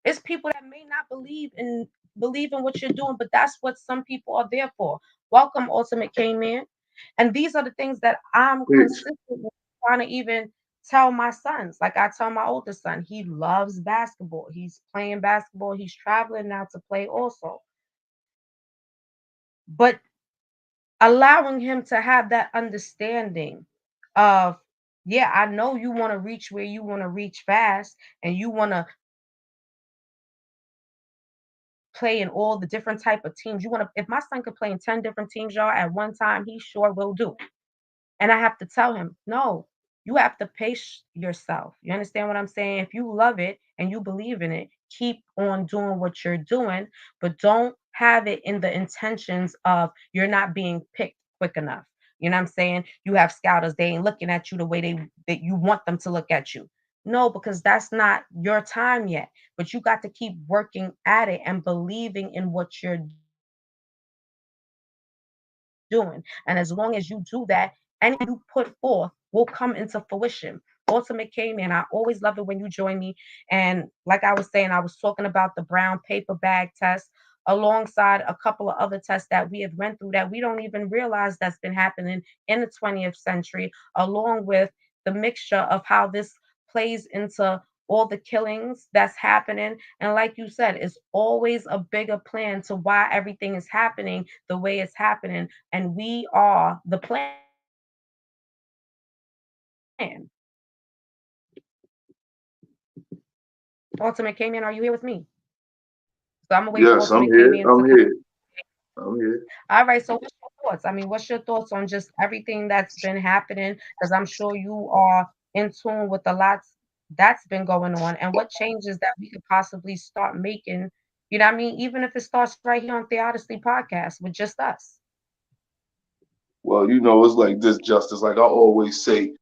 Speaker 1: It's people that may not believe in what you're doing, but that's what some people are there for. Welcome, Ultimate K Man. And these are the things that I'm
Speaker 2: Preach.
Speaker 1: consistently trying to even tell my sons. Like I tell my oldest son, he loves basketball. He's playing basketball. He's traveling now to play also. But allowing him to have that understanding of, yeah, I know you want to reach where you want to reach fast and you want to play in all the different type of teams. You want to, if my son could play in 10 different teams, y'all, at one time, he sure will do it. And I have to tell him, no, you have to pace yourself. You understand what I'm saying? If you love it and you believe in it, keep on doing what you're doing, but don't have it in the intentions of you're not being picked quick enough. You know what I'm saying? You have scouters, they ain't looking at you the way they that you want them to look at you. No, because that's not your time yet. But you got to keep working at it and believing in what you're doing. And as long as you do that, anything you put forth will come into fruition. Ultimate K Man, I always love it when you join me. And like I was saying, I was talking about the brown paper bag test. alongside a couple of other tests that we have went through that we don't even realize that's been happening in the 20th century, along with the mixture of how this plays into all the killings that's happening. And like you said, it's always a bigger plan to why everything is happening the way it's happening. And we are the plan. Ultimate came in. Are you here with me? So I'm gonna wait for
Speaker 2: Yes, I'm
Speaker 1: Ultimate came
Speaker 2: here.
Speaker 1: in to
Speaker 2: I'm
Speaker 1: come.
Speaker 2: here. I'm here.
Speaker 1: All right. So what's your thoughts? I mean, what's your thoughts on just everything that's been happening? Because I'm sure you are in tune with the lots that's been going on, and what changes that we could possibly start making. You know what I mean? Even if it starts right here on Theodicely Podcast with just us.
Speaker 2: Well, it's like this, Justice. Like I always say,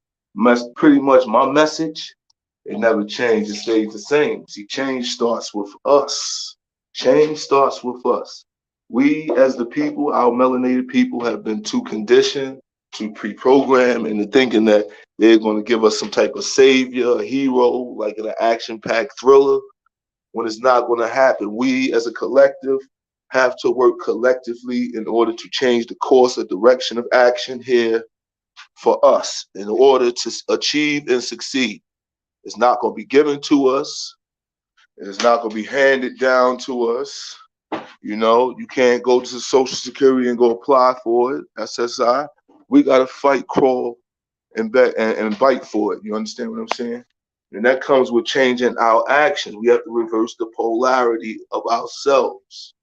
Speaker 2: pretty much my message, it never changed. It stays the same. See, change starts with us. Change starts with us. We, as the people, our melanated people, have been too conditioned, too pre-programmed into thinking that they're going to give us some type of savior, a hero, like in an action-packed thriller, when it's not going to happen. We, as a collective, have to work collectively in order to change the course or direction of action here for us in order to achieve and succeed. It's not going to be given to us. It's not going to be handed down to us. You can't go to Social Security and go apply for it, SSI. We got to fight, crawl, and bite for it. You understand what I'm saying? And that comes with changing our actions. We have to reverse the polarity of ourselves.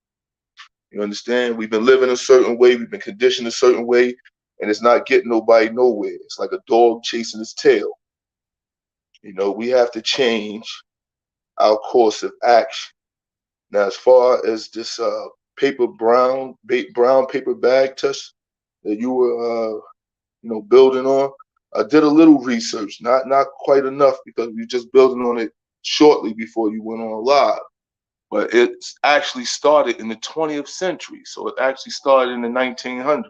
Speaker 2: You understand? We've been living a certain way, we've been conditioned a certain way, and it's not getting nobody nowhere. It's like a dog chasing its tail. We have to change our course of action. Now, as far as this brown paper bag test that you were building on, I did a little research, not quite enough because we were just building on it shortly before you went on live. But it actually started in the 20th century, so it actually started in the 1900s.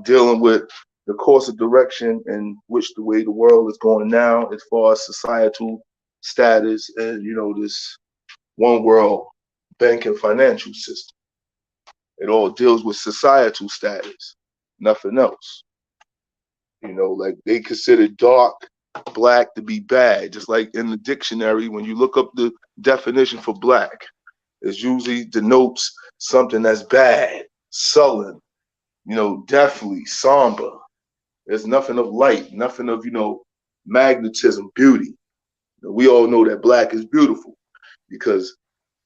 Speaker 2: Dealing with the course of direction and which the way the world is going now, as far as societal status and this one world banking financial system. It all deals with societal status, nothing else. Like they consider dark black to be bad, just like in the dictionary, when you look up the definition for black, it usually denotes something that's bad, sullen, deathly, somber. There's nothing of light, nothing of, magnetism, beauty. We all know that black is beautiful because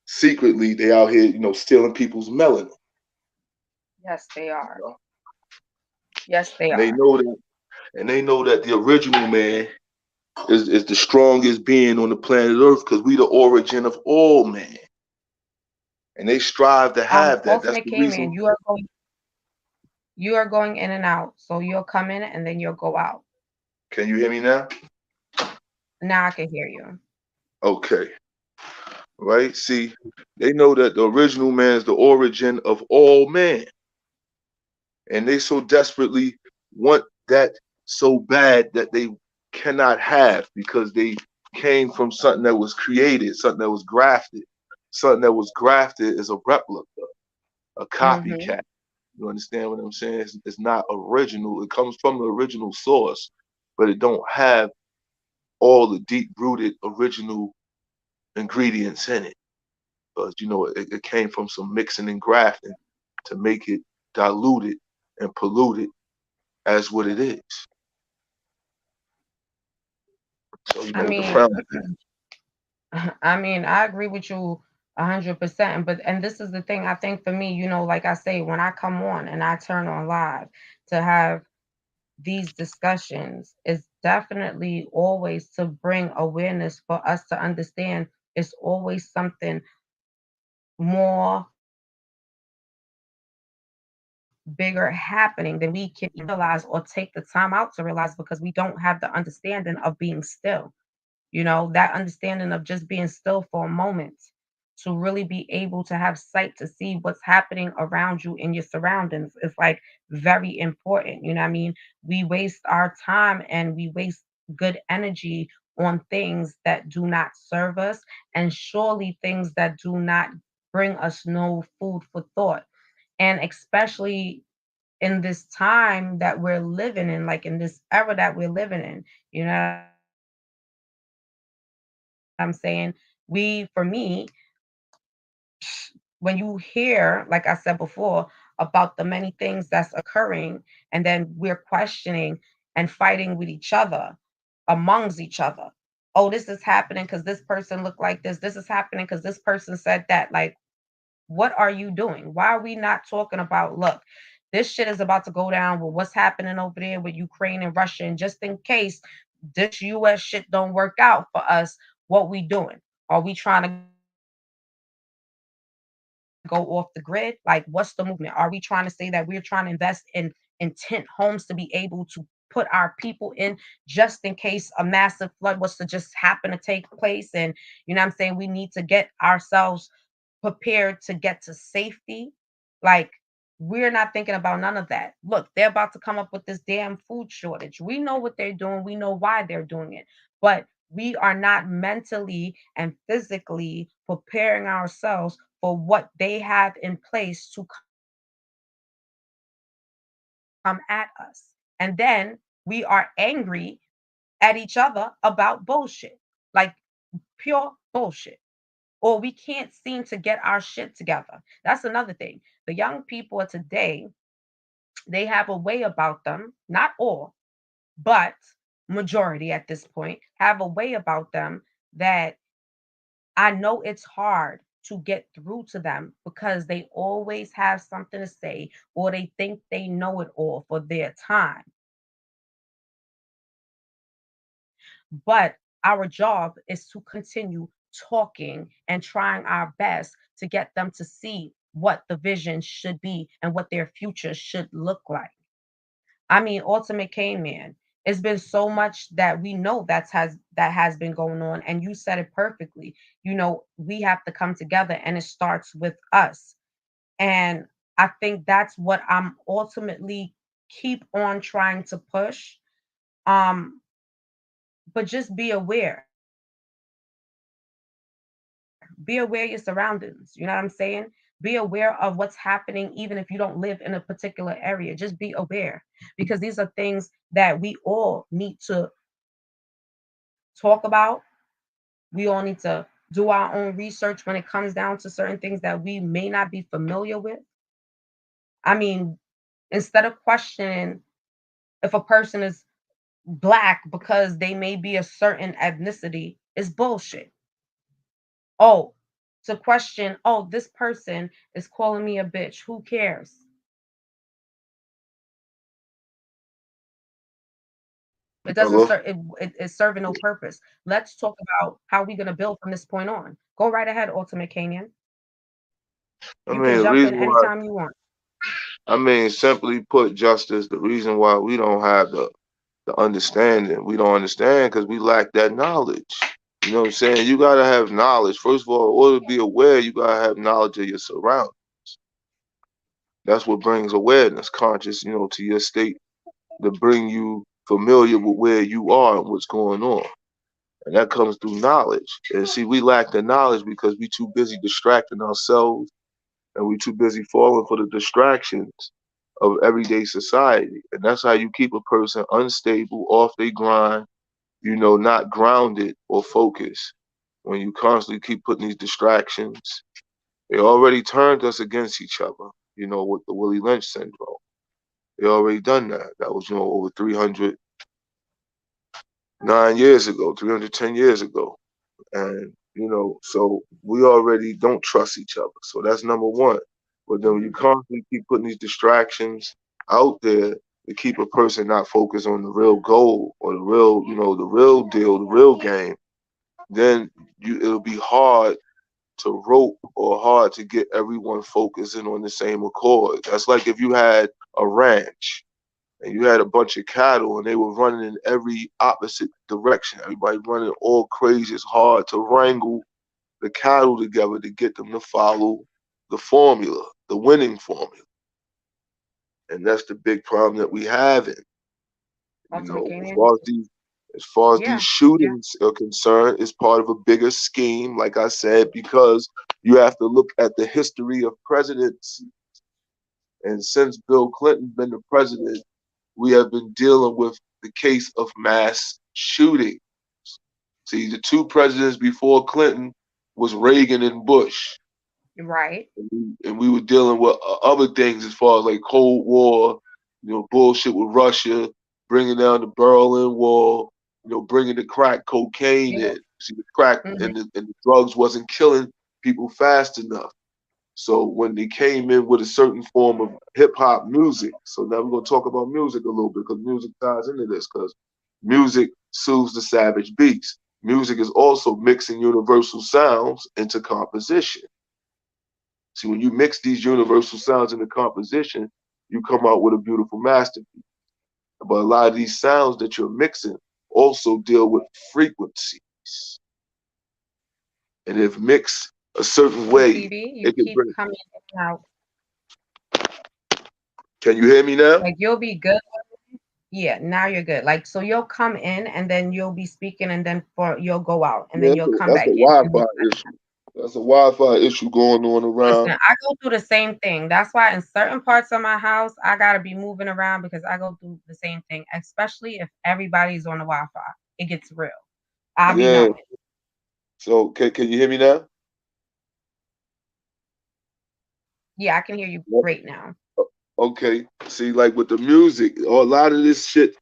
Speaker 2: secretly they out here, stealing people's melanin.
Speaker 1: Yes, they
Speaker 2: You
Speaker 1: are.
Speaker 2: know?
Speaker 1: Yes, they
Speaker 2: And they
Speaker 1: are.
Speaker 2: know that and they know that the original man is the strongest being on the planet Earth because we the origin of all man. And they strive to have that. That's
Speaker 1: Ultimate
Speaker 2: the
Speaker 1: came in.
Speaker 2: reason.
Speaker 1: You are going in and out. So you'll come in and then you'll go out.
Speaker 2: Can you hear me now?
Speaker 1: Now I can hear you.
Speaker 2: Okay. Right? See, they know that the original man is the origin of all man. And they so desperately want that so bad that they cannot have because they came from something that was created, something that was grafted. Something that was grafted is a replica, a
Speaker 1: Mm-hmm.
Speaker 2: copycat. You understand what I'm saying? It's not original. It comes from the original source, but it don't have all the deep rooted original ingredients in it. But it came from some mixing and grafting to make it diluted and polluted as what it is. So
Speaker 1: I
Speaker 2: the
Speaker 1: mean,
Speaker 2: crown.
Speaker 1: I agree with you 100%. But this is the thing. I think for me, like I say, when I come on and I turn on live to have these discussions, is definitely always to bring awareness for us to understand it's always something more bigger happening than we can realize or take the time out to realize because we don't have the understanding of being still. That understanding of just being still for a moment to really be able to have sight to see what's happening around you in your surroundings is like very important. You know what I mean? We waste our time and we waste good energy on things that do not serve us, and surely things that do not bring us no food for thought. And especially in this time that we're living in, like in this era that we're living in, you know what I'm saying? For me, when you hear, like I said before, about the many things that's occurring, and then we're questioning and fighting with each other, amongst each other. Oh, this is happening because this person looked like this. This is happening because this person said that. Like, what are you doing? Why are we not talking about, look, this shit is about to go down with what's happening over there with Ukraine and Russia, and just in case this US shit don't work out for us, what we doing? Are we trying to go off the grid? Like, what's the movement? Are we trying to say that we're trying to invest in tent homes to be able to put our people in just in case a massive flood was to just happen to take place? And you know what I'm saying? We need to get ourselves prepared to get to safety. Like, we're not thinking about none of that. Look, they're about to come up with this damn food shortage. We know what they're doing, we know why they're doing it, but we are not mentally and physically preparing ourselves for what they have in place to come at us. And then we are angry at each other about bullshit, like pure bullshit, or we can't seem to get our shit together. That's another thing. The young people of today, they have a way about them, not all, but majority at this point have a way about them that I know it's hard to get through to them because they always have something to say, or they think they know it all for their time. But our job is to continue talking and trying our best to get them to see what the vision should be and what their future should look like. I mean, Ultimate K Man. It's been so much that we know that has been going on, and you said it perfectly. We have to come together, and it starts with us. And I think that's what I'm ultimately keep on trying to push. Um, but just be aware. Be aware of your surroundings. You know what I'm saying? Be aware of what's happening, even if you don't live in a particular area. Just be aware because these are things that we all need to talk about. We all need to do our own research when it comes down to certain things that we may not be familiar with. I mean, instead of questioning if a person is black because they may be a certain ethnicity, is bullshit. Oh, to question, oh, this person is calling me a bitch. Who cares? It doesn't
Speaker 2: Hello?
Speaker 1: serve. It's serving no purpose. Let's talk about how we're gonna build from this point on. Go right ahead, Ultimate Canyon.
Speaker 2: I
Speaker 1: You
Speaker 2: mean,
Speaker 1: can
Speaker 2: the
Speaker 1: jump
Speaker 2: reason
Speaker 1: in
Speaker 2: why,
Speaker 1: anytime you want.
Speaker 2: simply put, Justice, the reason why we don't have the understanding, we don't understand because we lack that knowledge. You know what I'm saying? You gotta have knowledge. First of all, in order to be aware, you gotta have knowledge of your surroundings. That's what brings awareness, conscious, to your state to bring you familiar with where you are and what's going on. And that comes through knowledge. And see, we lack the knowledge because we too busy distracting ourselves and we too busy falling for the distractions of everyday society. And that's how you keep a person unstable, off their grind, not grounded or focused. When you constantly keep putting these distractions, they already turned us against each other, with the Willie Lynch syndrome. They already done that. That was, over 309 years ago, 310 years ago. And, so we already don't trust each other. So that's number one. But then when you
Speaker 1: Mhm.
Speaker 2: constantly keep putting these distractions out there to keep a person not focused on the real goal or the real, the real deal, the real game, then it'll be hard to rope or hard to get everyone focusing on the same accord. That's like if you had a ranch and you had a bunch of cattle and they were running in every opposite direction. Everybody running all crazy. It's hard to wrangle the cattle together to get them to follow the formula, the winning formula. And that's the big problem that we have.
Speaker 1: Ultimate
Speaker 2: As
Speaker 1: Canyon.
Speaker 2: far as these, As far as these
Speaker 1: Yeah. Yeah.
Speaker 2: shootings are concerned, it's part of a bigger scheme, like I said, because you have to look at the history of presidents. And since Bill Clinton been the president, we have been dealing with the case of mass shooting. See, the two presidents before Clinton was Reagan and Bush.
Speaker 1: Right.
Speaker 2: And we were dealing with other things as far as like Cold War, bullshit with Russia, bringing down the Berlin Wall, bringing the crack cocaine
Speaker 1: Yeah.
Speaker 2: in. See, the crack
Speaker 1: Hmm.
Speaker 2: and the drugs wasn't killing people fast enough. So when they came in with a certain form of hip hop music, so now we're gonna talk about music a little bit because music ties into this because music soothes the savage beast. Music is also mixing universal sounds into composition. See, when you mix these universal sounds into composition, you come out with a beautiful masterpiece. But a lot of these sounds that you're mixing also deal with frequencies. And if mixed a certain way,
Speaker 1: TV, you
Speaker 2: it can
Speaker 1: keep
Speaker 2: bring.
Speaker 1: coming in and out.
Speaker 2: Can you hear me now?
Speaker 1: Like you'll be good. Yeah, now you're good. Like so you'll come in and then you'll be speaking and then for you'll go out and
Speaker 2: Yeah,
Speaker 1: then
Speaker 2: that's
Speaker 1: you'll
Speaker 2: a,
Speaker 1: come
Speaker 2: that's a
Speaker 1: back in. And
Speaker 2: Wi-Fi issue. That's a Wi-Fi issue going on
Speaker 1: listen,
Speaker 2: around.
Speaker 1: I go through the same thing. That's why in certain parts of my house, I gotta be moving around because I go through the same thing, especially if everybody's on the Wi-Fi. It gets real. I'll be
Speaker 2: Yeah.
Speaker 1: knowing.
Speaker 2: So can you hear me now?
Speaker 1: Yeah, I can hear you
Speaker 2: Yep.
Speaker 1: great now.
Speaker 2: Okay. See, like with the music, a lot of this shit,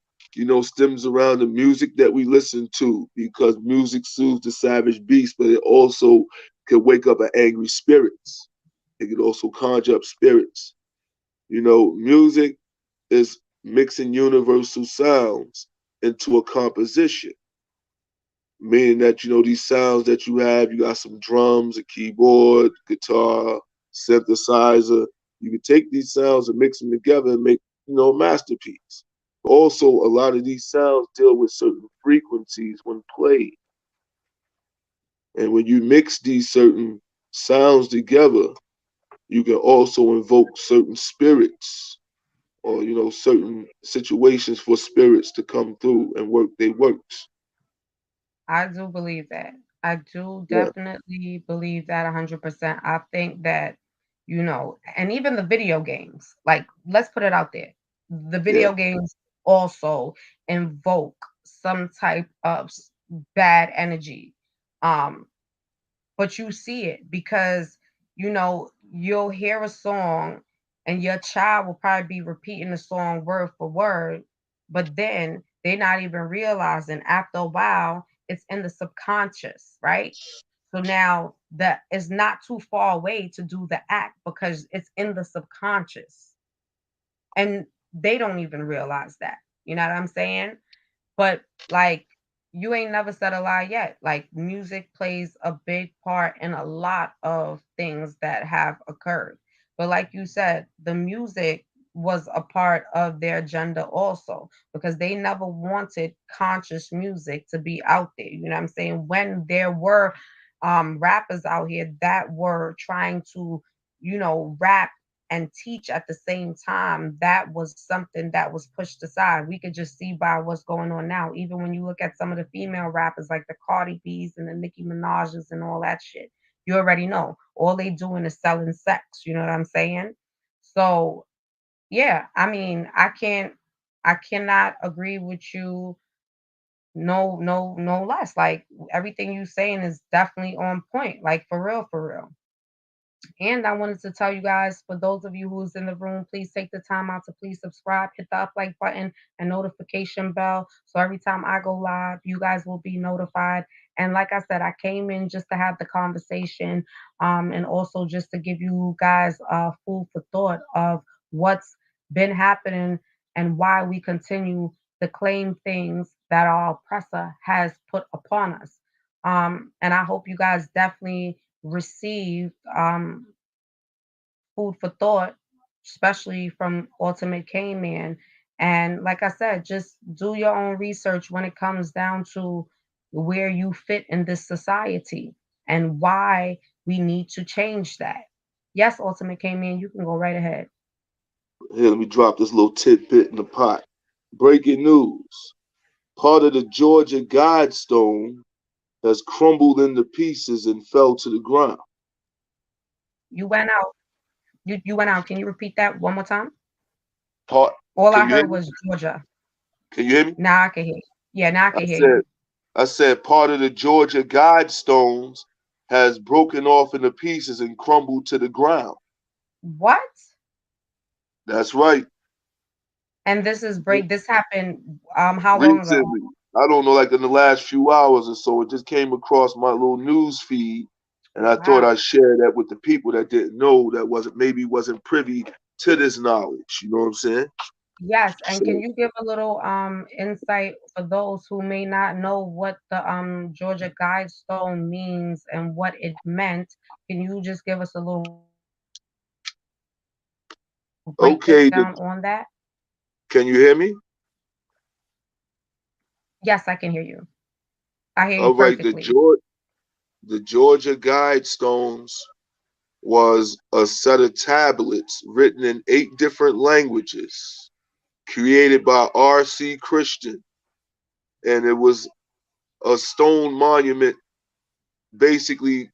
Speaker 2: stems around the music that we listen to because music soothes the savage beast, but it also can wake up an angry spirits. It can also conjure up spirits. Music is mixing universal sounds into a composition, meaning that these sounds that you got some drums, a keyboard, guitar, synthesizer. You can take these sounds and mix them together and make a masterpiece. Also, a lot of these sounds deal with certain frequencies when played, and when you mix these certain sounds together, you can also invoke certain spirits or certain situations for spirits to come through and work their works.
Speaker 1: I do believe that. I do
Speaker 2: Yeah,
Speaker 1: definitely believe that 100%. I think that, and even the video games, like, let's put it out there. The
Speaker 2: yeah,
Speaker 1: video games also invoke some type of bad energy. Um, but you see it because you'll hear a song and your child will probably be repeating the song word for word, but then they're not even realizing after a while it's in the subconscious, right? So now that is not too far away to do the act because it's in the subconscious and they don't even realize that. You know what I'm saying? But like you ain't never said a lie yet. Like music plays a big part in a lot of things that have occurred. But like you said, the music was a part of their agenda also because they never wanted conscious music to be out there. You know what I'm saying? When there were rappers out here that were trying to, rap and teach at the same time, that was something that was pushed aside. We could just see by what's going on now. Even when you look at some of the female rappers like the Cardi B's and the Nicki Minaj's and all that shit, you already know all they doing is selling sex. You know what I'm saying? So yeah, I mean, I cannot agree with you. No, no, no less. Like everything you saying is definitely on point. Like for real, for real. And I wanted to tell you guys, for those of you who's in the room, please take the time out to please subscribe, hit the up like button and notification bell. So every time I go live, you guys will be notified. And like I said, I came in just to have the conversation, and also just to give you guys food for thought of what's been happening and why we continue to claim things that our oppressor has put upon us. And I hope you guys definitely received food for thought, especially from Ultimate K Man. And like I said, just do your own research when it comes down to where you fit in this society and why we need to change that. Yes, Ultimate K Man, you can go right ahead.
Speaker 2: here, let me drop this little tidbit in the pot. Breaking news. Part of the Georgia Guidestone has crumbled into pieces and fell to the ground.
Speaker 1: You went out. You went out. Can you repeat that one more time?
Speaker 2: Part,
Speaker 1: All I
Speaker 2: can you hear
Speaker 1: heard
Speaker 2: me?
Speaker 1: was Georgia.
Speaker 2: Can you hear me?
Speaker 1: Now I can hear you. Yeah, now I
Speaker 2: I
Speaker 1: can hear
Speaker 2: said,
Speaker 1: you.
Speaker 2: I said part of the Georgia Guidestones has broken off into pieces and crumbled to the ground.
Speaker 1: What?
Speaker 2: That's right.
Speaker 1: And this is break. This happened how long ago?
Speaker 2: Recently, I don't know, like in the last few hours or so, it just came across my little news feed, and I thought
Speaker 1: Wow.
Speaker 2: I'd share that with the people that didn't know, that wasn't privy to this knowledge. You know what I'm saying?
Speaker 1: Yes, and can
Speaker 2: So
Speaker 1: you give a little insight for those who may not know what the Georgia Guidestone means and what it meant? Can you just give us a little
Speaker 2: okay,
Speaker 1: breakdown on that?
Speaker 2: can you hear me?
Speaker 1: Yes, I can hear you. I hear you
Speaker 2: All right,
Speaker 1: perfectly.
Speaker 2: The Georgia Guidestones was a set of tablets written in 8 different languages, created by R.C. Christian, and it was a stone monument, basically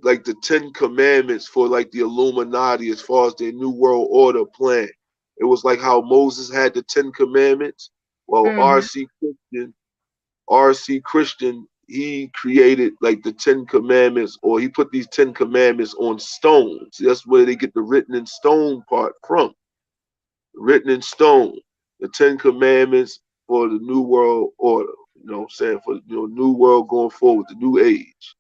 Speaker 2: like the 10 Commandments for like the Illuminati as far as their New World Order plan. It was like how Moses had the 10 Commandments. Well,
Speaker 1: Mm-hmm.
Speaker 2: R.C. Christian, he created like the 10 Commandments, or he put these 10 Commandments on stones. That's where they get the written in stone part from. Written in stone, the 10 Commandments for the New World Order. You know what I'm saying? For New World going forward, the New Age.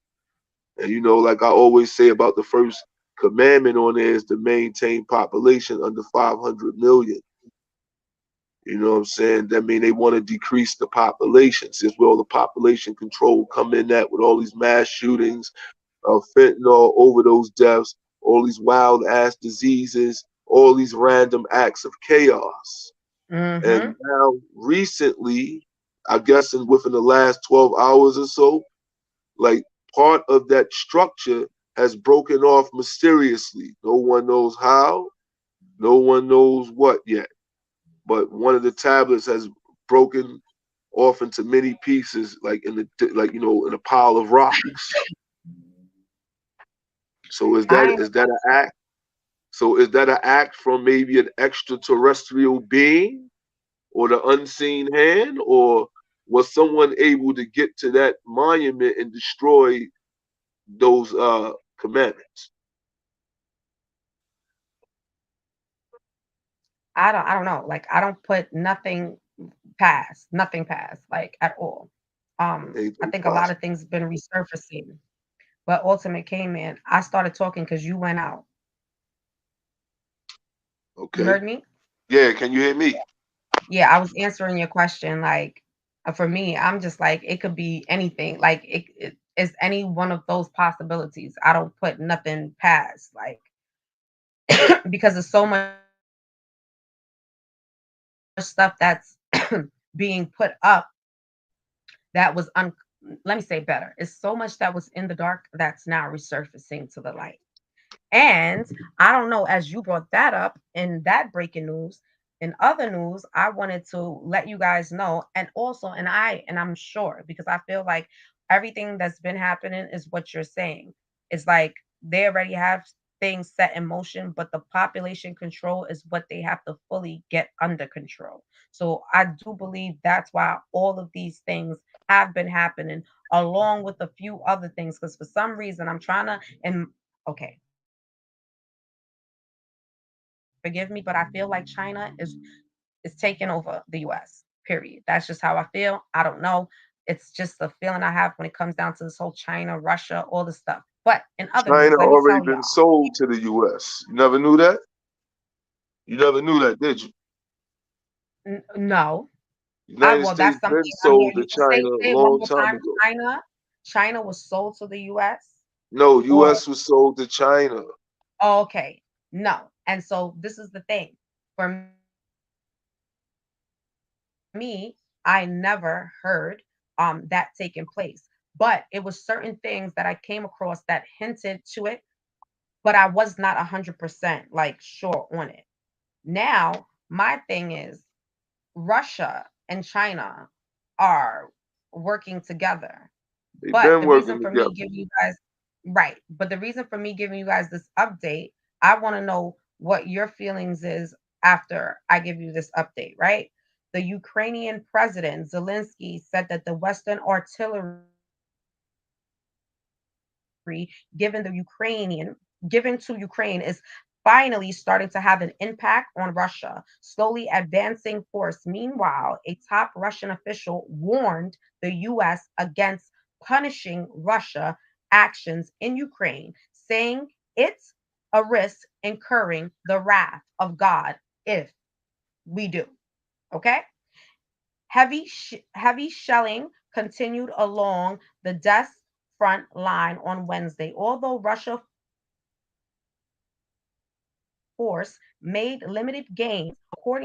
Speaker 2: And like I always say about the first commandment on there is to maintain population under 500 million. You know what I'm saying? That mean they want to decrease the population. Since where all the population control come in at with all these mass shootings, fentanyl, overdose deaths, all these wild ass diseases, all these random acts of chaos.
Speaker 1: Mm-hmm.
Speaker 2: And now recently, I guess within the last 12 hours or so, like part of that structure has broken off mysteriously. No one knows how, no one knows what yet. But one of the tablets has broken off into many pieces, like in a pile of rocks. So
Speaker 1: I ain't
Speaker 2: is that an act? So is that an act from maybe an extraterrestrial being or the unseen hand, or was someone able to get to that monument and destroy those commandments?
Speaker 1: I don't know. Like I don't put nothing past, like at all. I
Speaker 2: Anything
Speaker 1: think a lot of
Speaker 2: possible?
Speaker 1: things been resurfacing. But Ultimate came in. I started talking because you went out. You
Speaker 2: Okay.
Speaker 1: heard me?
Speaker 2: Yeah, can you hear me?
Speaker 1: Yeah, I was answering your question. Like for me, I'm just like it could be anything. Like it is any one of those possibilities. I don't put nothing past. Like because there's so much stuff that's being put up that was let me say better. It's so much that was in the dark that's now resurfacing to the light. And I don't know, as you brought that up in that breaking news, in other news, I wanted to let you guys know, and also, and I'm sure because I feel like everything that's been happening is what you're saying. It's like they already have things set in motion, but the population control is what they have to fully get under control. So I do believe that's why all of these things have been happening, along with a few other things. Because for some reason, I'm trying to, and okay, forgive me, but I feel like China is taking over the US. Period. That's just how I feel. I don't know. It's just a feeling I have when it comes down to this whole China, Russia, all this stuff. But in other news,
Speaker 2: China
Speaker 1: let me
Speaker 2: already
Speaker 1: tell
Speaker 2: been
Speaker 1: y'all.
Speaker 2: sold to the U.S. You never knew that? You never knew that, did you?
Speaker 1: No. I
Speaker 2: United
Speaker 1: well, that's
Speaker 2: States
Speaker 1: something
Speaker 2: been
Speaker 1: I'm hearing
Speaker 2: sold
Speaker 1: you
Speaker 2: to China a
Speaker 1: say it one
Speaker 2: long
Speaker 1: more
Speaker 2: time
Speaker 1: time.
Speaker 2: ago.
Speaker 1: China was sold to the US
Speaker 2: No,
Speaker 1: or
Speaker 2: U.S. was sold to China.
Speaker 1: oh, okay. No. And so this is the thing. For me, I never heard that taking place. But it was certain things that I came across that hinted to it, but I was not 100% like sure on it. Now, my thing is Russia and China. are working together.
Speaker 2: They've
Speaker 1: But
Speaker 2: been
Speaker 1: the
Speaker 2: working
Speaker 1: reason for
Speaker 2: together.
Speaker 1: me giving you guys right, but the reason for me giving you guys this update, I want to know what your feelings is after I give you this update, right? The Ukrainian president Zelensky said that the Western artillery given the Ukrainian given to Ukraine is finally starting to have an impact on Russia, slowly advancing force. Meanwhile, a top Russian official warned the US against punishing Russia actions in Ukraine, saying it's a risk incurring the wrath of God if we do. Okay? Heavy shelling continued along the Donetsk front line on Wednesday, although Russia force made limited gains, according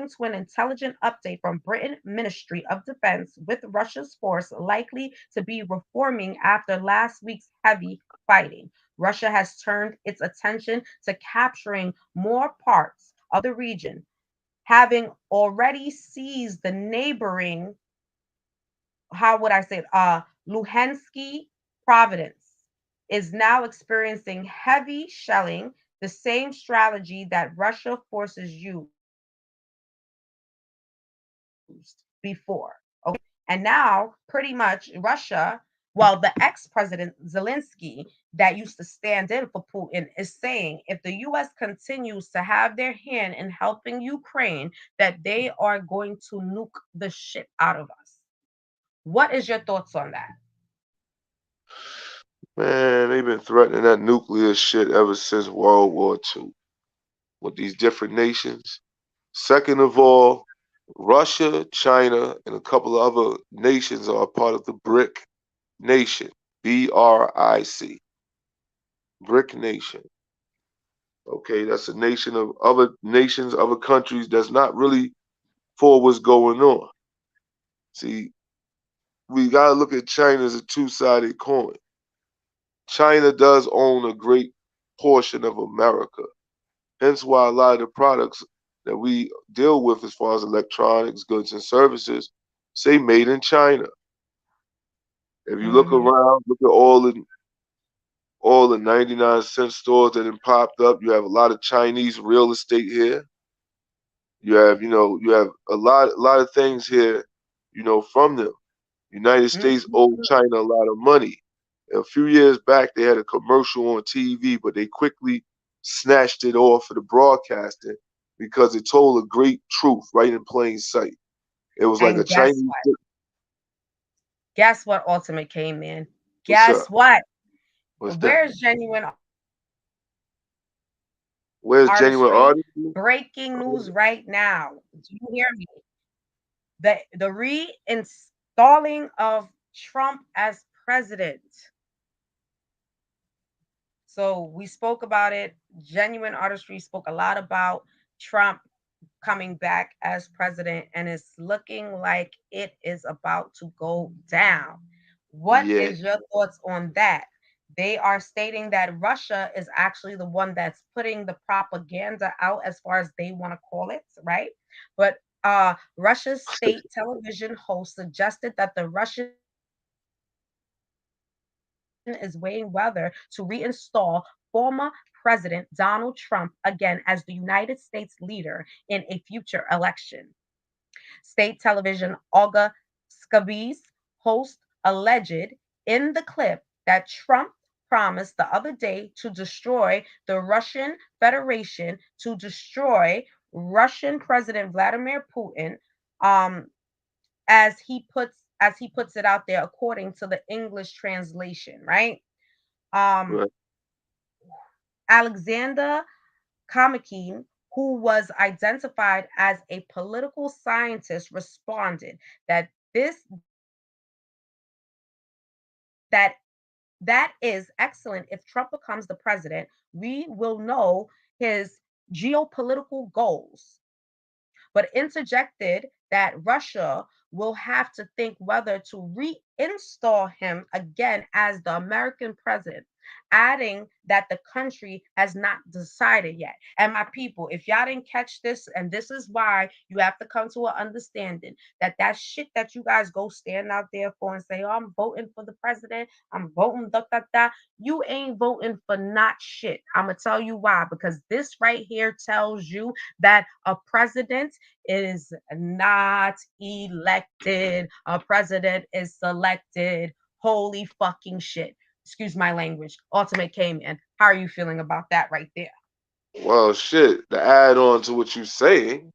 Speaker 1: to an intelligent update from Britain Ministry of Defense, with Russia's force likely to be reforming after last week's heavy fighting. Russia has turned its attention to capturing more parts of the region, having already seized the neighboring, how would I say it, Luhansky province is now experiencing heavy shelling, the same strategy that Russia forces used before. Okay. And now, pretty much, Russia, well, the ex president Zelensky, that used to stand in for Putin, is saying if the US continues to have their hand in helping Ukraine, that they are going to nuke the shit out of us. What is your thoughts on that?
Speaker 2: Man, they've been threatening that nuclear shit ever since World War II with these different nations. Second of all, Russia, China, and a couple of other nations are a part of the BRIC nation. BRIC. BRIC nation. Okay, that's a nation of other nations, other countries that's not really for what's going on. See, we got to look at China as a two-sided coin. China does own a great portion of America. Hence why a lot of the products that we deal with as far as electronics, goods, and services say made in China. If you look
Speaker 1: Mm-hmm.
Speaker 2: around, look at all the 99-cent stores that have popped up. You have a lot of Chinese real estate here. You have a lot of things here, from them. United States owed
Speaker 1: Mm-hmm.
Speaker 2: China a lot of money. A few years back, they had a commercial on TV, but they quickly snatched it off of the broadcasting because it told a great truth right in plain sight. It was like a
Speaker 1: And guess
Speaker 2: Chinese.
Speaker 1: what? Guess what, Ultimate came in?
Speaker 2: What's
Speaker 1: Guess
Speaker 2: up?
Speaker 1: what?
Speaker 2: What's that?
Speaker 1: Where's genuine
Speaker 2: Where's genuine
Speaker 1: artistry?
Speaker 2: artistry?
Speaker 1: Breaking news right now. Do you hear me? The reinstalling of Trump as president. So we spoke about it. Genuine artistry spoke a lot about Trump coming back as president, and it's looking like it is about to go down. What
Speaker 2: Yeah,
Speaker 1: is your thoughts on that? They are stating that Russia is actually the one that's putting the propaganda out, as far as they want to call it, right? But Russia's state television host suggested that the Russian is weighing whether to reinstall former President Donald Trump again as the United States leader in a future election. State television Olga Skarbys host alleged in the clip that Trump promised the other day to destroy the Russian Federation, to destroy Russian President Vladimir Putin, um, as he puts it out there according to the English translation, right? Um,
Speaker 2: right.
Speaker 1: Alexander Kamikin, who was identified as a political scientist, responded that this that that is excellent. If Trump becomes the president, we will know his geopolitical goals, but interjected that Russia will have to think whether to reinstall him again as the American president. adding that the country has not decided yet. And my people, if y'all didn't catch this, and this is why you have to come to an understanding that that shit that you guys go stand out there for and say, oh, I'm voting for the president, I'm voting da da da. You ain't voting for not shit. I'm gonna tell you why. Because this right here tells you that a president is not elected. A president is selected. Holy fucking shit. Excuse my language. Ultimate K-Man. How are you feeling about that right there?
Speaker 2: Well, shit. To add on to what you're saying,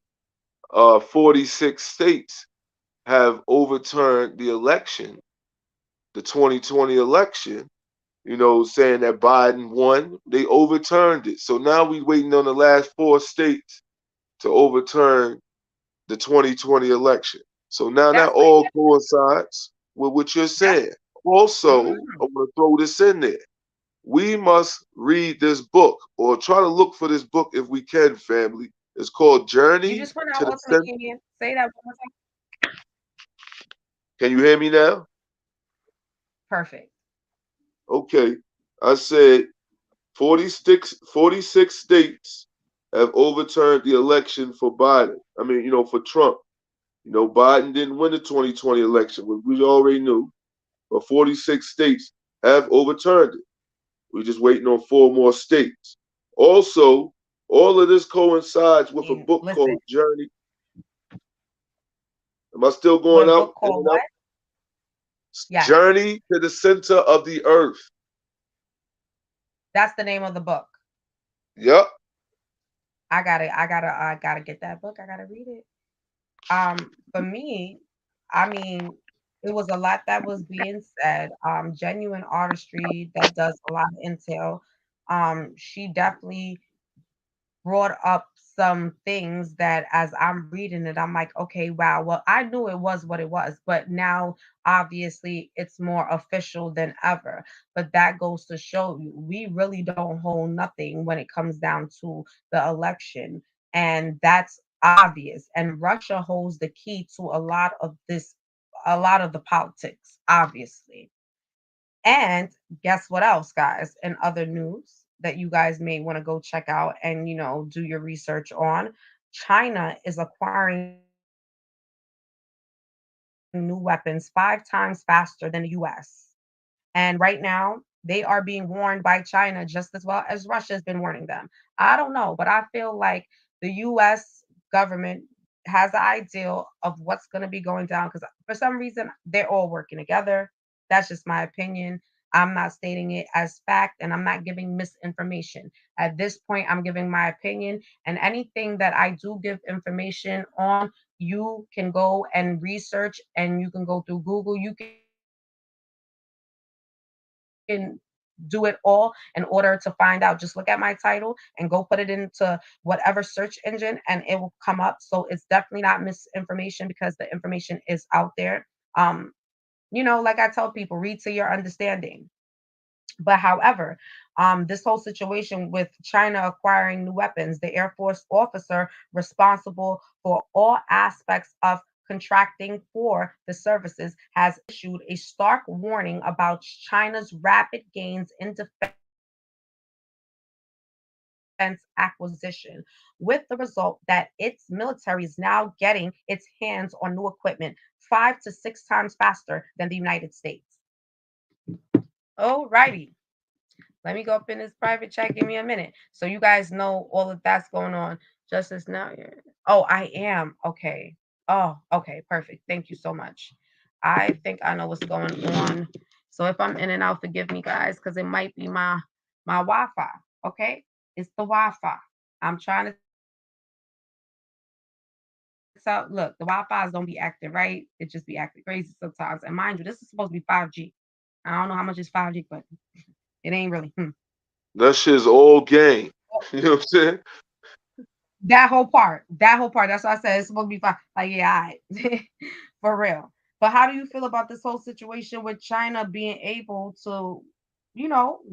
Speaker 2: 46 states have overturned the election, the 2020 election. Saying that Biden won. They overturned it. So now we waiting on the last 4 states to overturn the 2020 election. So now that
Speaker 1: That's
Speaker 2: all coincides with what you're
Speaker 1: yep.
Speaker 2: saying. Also,
Speaker 1: Mhm.
Speaker 2: I want to throw this in there. We must read this book or try to look for this book if we can, family. It's called
Speaker 1: You
Speaker 2: Journey
Speaker 1: just went
Speaker 2: to
Speaker 1: out
Speaker 2: the
Speaker 1: Ultimate
Speaker 2: Center.
Speaker 1: K-Man. Say that one more time.
Speaker 2: Can you hear me now?
Speaker 1: Perfect.
Speaker 2: Okay. I said 46 states have overturned the election for Biden. I mean, for Trump. Biden didn't win the 2020 election, which we already knew, but 46 states have overturned it. We're just waiting on 4 more states. Also, all of this coincides with a
Speaker 1: And
Speaker 2: book
Speaker 1: listen,
Speaker 2: called Journey. Am I still going
Speaker 1: what
Speaker 2: out
Speaker 1: book
Speaker 2: in
Speaker 1: called
Speaker 2: and
Speaker 1: what?
Speaker 2: out?
Speaker 1: Yes.
Speaker 2: Journey to the Center of the Earth.
Speaker 1: That's the name of the book.
Speaker 2: Yep.
Speaker 1: I gotta get that book. I gotta read it. For me, I mean, it was a lot that was being said. Genuine artistry that does a lot of intel. She definitely brought up some things that as I'm reading it, I'm like, okay, wow. Well, I knew it was what it was, but now obviously it's more official than ever. But that goes to show you we really don't hold nothing when it comes down to the election. And that's obvious. And Russia holds the key to a lot of the politics, obviously. And guess what else, guys? In other news that you guys may want to go check out and do your research on, China is acquiring new weapons 5 times faster than the US. And right now, they are being warned by China just as well as Russia has been warning them. I don't know, but I feel like the US government has an idea of what's going to be going down because for some reason they're all working together. That's just my opinion. I'm not stating it as fact and I'm not giving misinformation. At this point, I'm giving my opinion, and anything that I do give information on, you can go and research and you can go through Google. You can do it all in order to find out. Just look at my title and go put it into whatever search engine and it will come up. So it's definitely not misinformation because the information is out there. Like I tell people, read to your understanding. But however, this whole situation with China acquiring new weapons, the Air Force officer responsible for all aspects of contracting for the services has issued a stark warning about China's rapid gains in defense acquisition, with the result that its military is now getting its hands on new equipment 5 to 6 times faster than the United States. Alrighty. Let me go up in this private chat. Give me a minute. So you guys know all of that's going on. Justice now. Oh, I am. Okay. Oh, okay. Perfect. Thank you so much. I think I know what's going on. So if I'm in and out, forgive me, guys, because it might be my Wi-Fi. Okay. It's the Wi-Fi. I'm trying to tell. Look, the Wi-Fi's don't be acting right. It just be acting crazy sometimes. And mind you, this is supposed to be 5G. I don't know how much is 5G, but it ain't really.
Speaker 2: That shit's all game. You know what I'm saying?
Speaker 1: That whole part. That's why I said it's supposed to be fine. Like, yeah, all right. For real. But how do you feel about this whole situation with China being able to,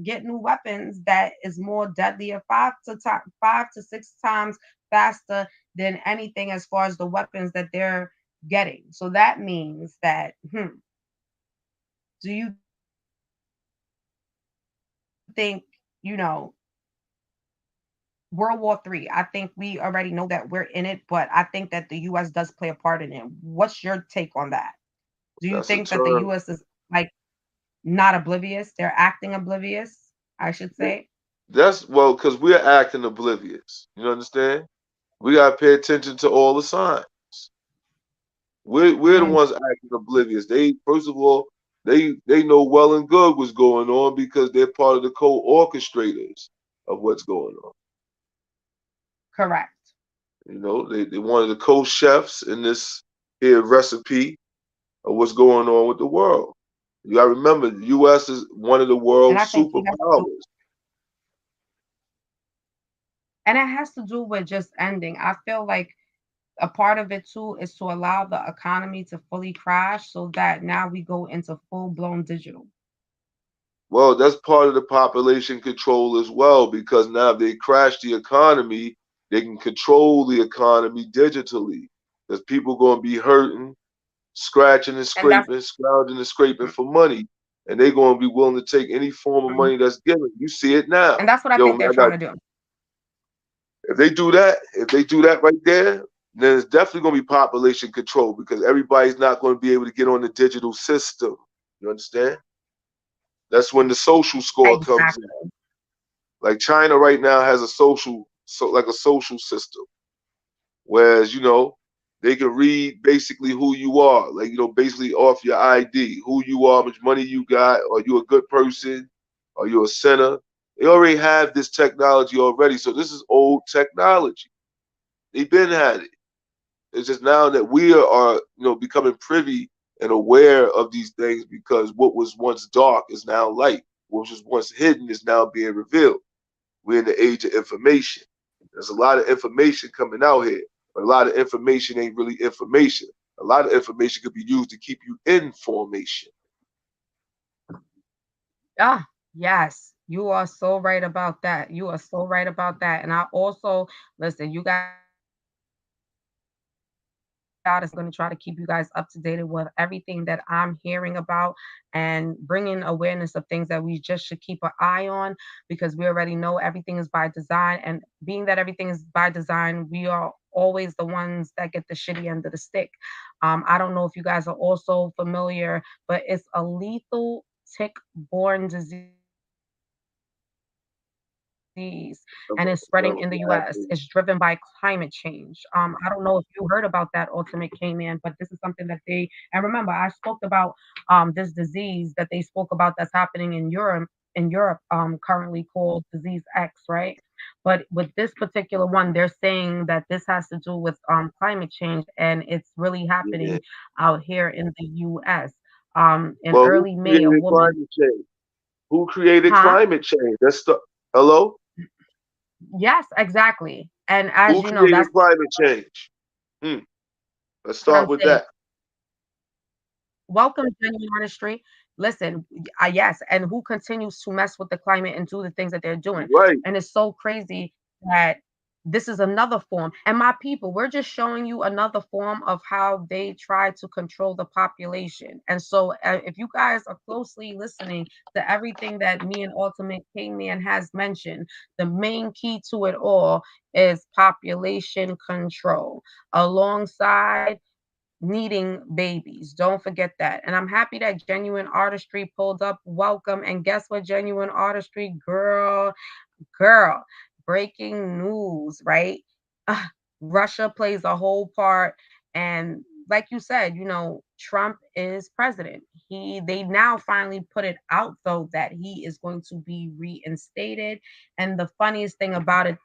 Speaker 1: get new weapons that is more deadlier, 5 to 6 times faster than anything as far as the weapons that they're getting? So that means that, do you think, you know, World War III. I think we already know that we're in it, but I think that the US does play a part in it. What's your take on that? Do you
Speaker 2: That's a
Speaker 1: think that the
Speaker 2: term.
Speaker 1: US is like not oblivious? They're acting oblivious, I should say.
Speaker 2: That's well, because we're acting oblivious. You understand? We gotta pay attention to all the signs. We're the
Speaker 1: Mm,
Speaker 2: ones acting oblivious. They first of all, they know well and good what's going on because they're part of the co-orchestrators of what's going on.
Speaker 1: correct.
Speaker 2: They one of the co-chefs in this here recipe of what's going on with the world. You gotta remember, the US is one of the
Speaker 1: And I
Speaker 2: world's
Speaker 1: think it has to do,
Speaker 2: superpowers.
Speaker 1: and it has to do with just ending. I feel like a part of it too is to allow the economy to fully crash so that now we go into full blown digital.
Speaker 2: Well, that's part of the population control as well, because now if they crash the economy, they can control the economy digitally. Because people gonna be hurting, scratching and
Speaker 1: And that's
Speaker 2: scraping, scrounging and scraping for money, and they gonna be willing to take any form of
Speaker 1: mhm,
Speaker 2: money that's given. You see it now.
Speaker 1: and that's what I
Speaker 2: Yo,
Speaker 1: think
Speaker 2: man,
Speaker 1: they're
Speaker 2: I got
Speaker 1: trying to do.
Speaker 2: if they do that right there, then it's definitely gonna be population control because everybody's not gonna be able to get on the digital system. You understand? That's when the social score comes in.
Speaker 1: Exactly.
Speaker 2: Like China right now has a like a social system, whereas they can read basically who you are, like basically off your ID, who you are, how much money you got, are you a good person, are you a sinner? They already have this technology already, so this is old technology. They've been had it. It's just now that we are becoming privy and aware of these things because what was once dark is now light. What was once hidden is now being revealed. We're in the age of information. There's a lot of information coming out here, but a lot of information ain't really information. A lot of information could be used to keep you in formation.
Speaker 1: Ah, yes, you are so right about that. You are so right about that. And I also, listen, you guys is going to try to keep you guys up to date with everything that I'm hearing about and bringing awareness of things that we just should keep an eye on because we already know everything is by design. And being that everything is by design, we are always the ones that get the shitty end of the stick. I don't know if you guys are also familiar, but it's a lethal tick-borne disease and is spreading in the US. It's driven by climate change. I don't know if you heard about that Ultimate K-Man, but this is something that they and remember I spoke about this disease that they spoke about that's happening in Europe currently called disease X, right? But with this particular one, they're saying that this has to do with climate change and it's really
Speaker 2: Yeah.
Speaker 1: happening out here in the US. In
Speaker 2: Well, who
Speaker 1: early May, a
Speaker 2: created
Speaker 1: woman,
Speaker 2: climate change? Who created
Speaker 1: huh?
Speaker 2: climate change? Hello?
Speaker 1: Yes, exactly. And as
Speaker 2: Who
Speaker 1: you know,
Speaker 2: created
Speaker 1: that's
Speaker 2: climate change? Hmm. Let's
Speaker 1: what
Speaker 2: start
Speaker 1: I'm
Speaker 2: with
Speaker 1: saying.
Speaker 2: that.
Speaker 1: Welcome, genuine artistry. Listen, yes, and who continues to mess with the climate and do the things that they're doing.
Speaker 2: Right.
Speaker 1: And it's so crazy that this is another form. And my people, we're just showing you another form of how they try to control the population. And so, if you guys are closely listening to everything that me and Ultimate K-Man has mentioned, the main key to it all is population control alongside needing babies. Don't forget that. And I'm happy that Genuine Artistry pulled up. Welcome. And guess what, Genuine Artistry, girl, breaking news, right? Ah, Russia plays a whole part. And like you said, Trump is president. They now finally put it out though that he is going to be reinstated. And the funniest thing about it,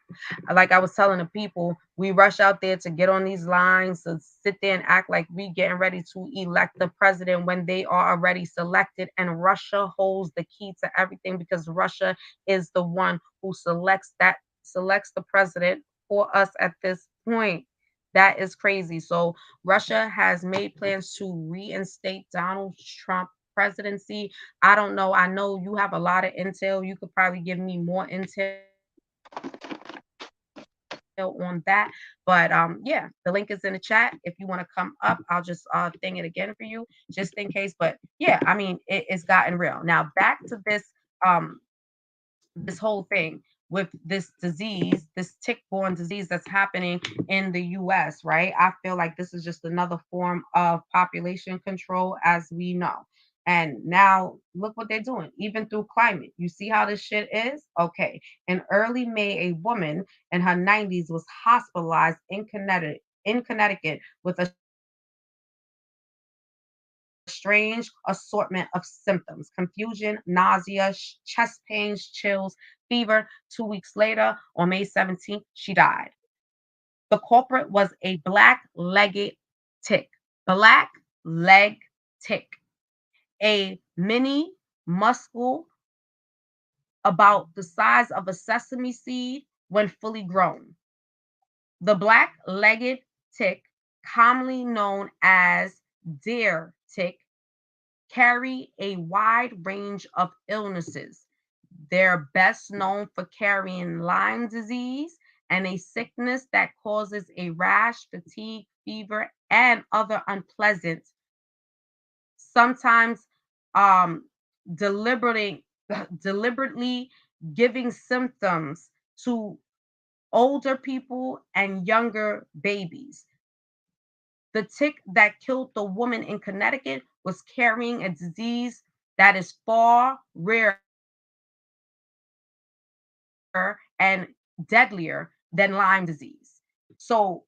Speaker 1: like I was telling the people, we rush out there to get on these lines to sit there and act like we getting ready to elect the president when they are already selected. And Russia holds the key to everything because Russia is the one who selects the president for us at this point. That is crazy. So Russia has made plans to reinstate Donald Trump presidency. I don't know. I know you have a lot of intel. You could probably give me more intel on that. But yeah, the link is in the chat. If you want to come up, I'll just thing it again for you, just in case. But yeah, I mean, it's gotten real. Now back to this um this whole thing with this disease, this tick-borne disease that's happening in the US, right? I feel like this is just another form of population control, as we know. And now look what they're doing, even through climate. You see how this shit is? Okay. In early May, a woman in her 90s was hospitalized in Connecticut with a strange assortment of symptoms: confusion, nausea, chest pains, chills, fever. 2 weeks later, on May 17th, she died. The culprit was a black legged tick. Black leg tick. A mini muscle about the size of a sesame seed when fully grown. The black legged tick, commonly known as deer tick, carry a wide range of illnesses. They're best known for carrying Lyme disease and a sickness that causes a rash, fatigue, fever, and other unpleasant, sometimes um, deliberately, deliberately giving symptoms to older people and younger babies. The tick that killed the woman in Connecticut was carrying a disease that is far rarer and deadlier than Lyme disease. So,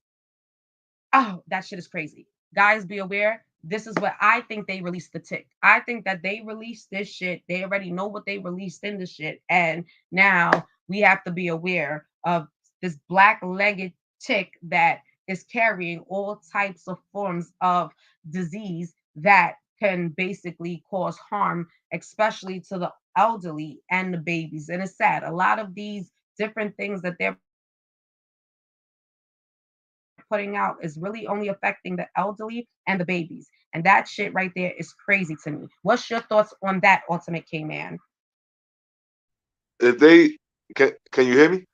Speaker 1: oh, that shit is crazy. Guys, be aware. This is what I think they released the tick. I think that they released this shit. They already know what they released in the shit. And now we have to be aware of this black legged tick that is carrying all types of forms of disease that can basically cause harm, especially to the elderly and the babies. And it's sad. A lot of these different things that they're putting out is really only affecting the elderly and the babies. And that shit right there is crazy to me. What's your thoughts on that, Ultimate K Man?
Speaker 2: If they can you hear me?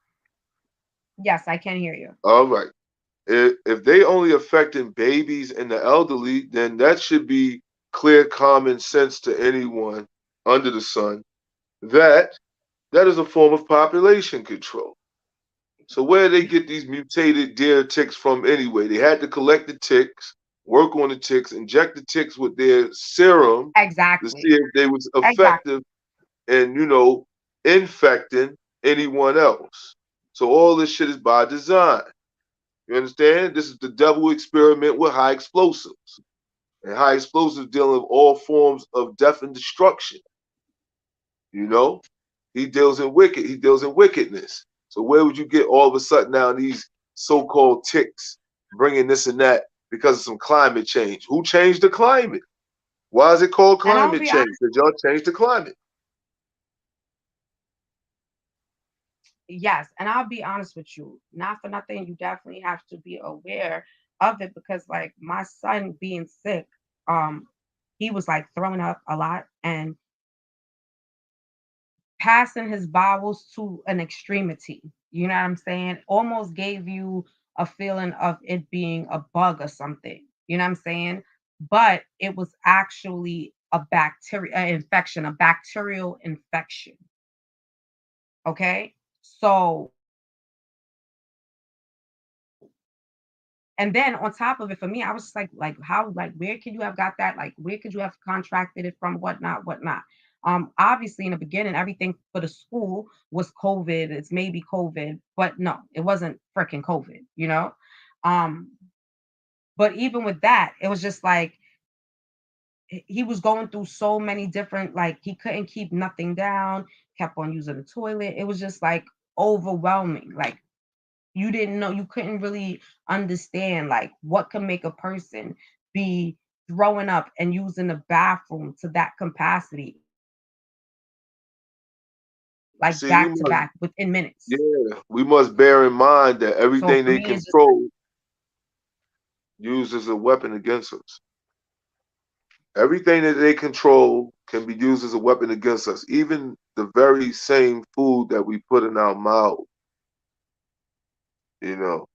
Speaker 1: Yes, I can hear you.
Speaker 2: All right. If they only affecting babies and the elderly, then that should be clear common sense to anyone under the sun that that is a form of population control. So where they get these mutated deer ticks from anyway? They had to collect the ticks, work on the ticks, inject the ticks with their serum to see
Speaker 1: Exactly.
Speaker 2: if they was
Speaker 1: Exactly.
Speaker 2: effective in, infecting anyone else. So all this shit is by design. You understand? This is the devil experiment with high explosives. And high explosives dealing with all forms of death and destruction. You know? He deals in wickedness. So where would you get all of a sudden now these so-called ticks bringing this and that because of some climate change? Who changed the climate? Why is it called
Speaker 1: And I'll
Speaker 2: climate
Speaker 1: be
Speaker 2: change?
Speaker 1: honest,
Speaker 2: Because y'all changed the climate.
Speaker 1: yes, and I'll be honest with you. Not for nothing, you definitely have to be aware of it because like my son being sick, um, he was like throwing up a lot and passing his bowels to an extremity. You know what I'm saying? Almost gave you a feeling of it being a bug or something. You know what I'm saying? But it was actually a infection, a bacterial infection. Okay. So, and then on top of it, for me, I was just like, how, like, where could you have got that? Like, where could you have contracted it from? Whatnot, whatnot. Obviously, in the beginning, everything for the school was COVID. It's maybe COVID, but no, it wasn't freaking COVID. Um, but even with that, it was just like he was going through so many different, like he couldn't keep nothing down. Kept on using the toilet. It was just like overwhelming. Like you didn't know, you couldn't really understand like what can make a person be throwing up and using the bathroom to that capacity, like
Speaker 2: See, we
Speaker 1: back to
Speaker 2: must
Speaker 1: back within minutes.
Speaker 2: we must bear in mind that
Speaker 1: So
Speaker 2: everything
Speaker 1: for
Speaker 2: they
Speaker 1: me, it's just
Speaker 2: control used as a weapon against us. Everything that they control can be used as a weapon against us. Even the very same food that we put in our mouth, you know,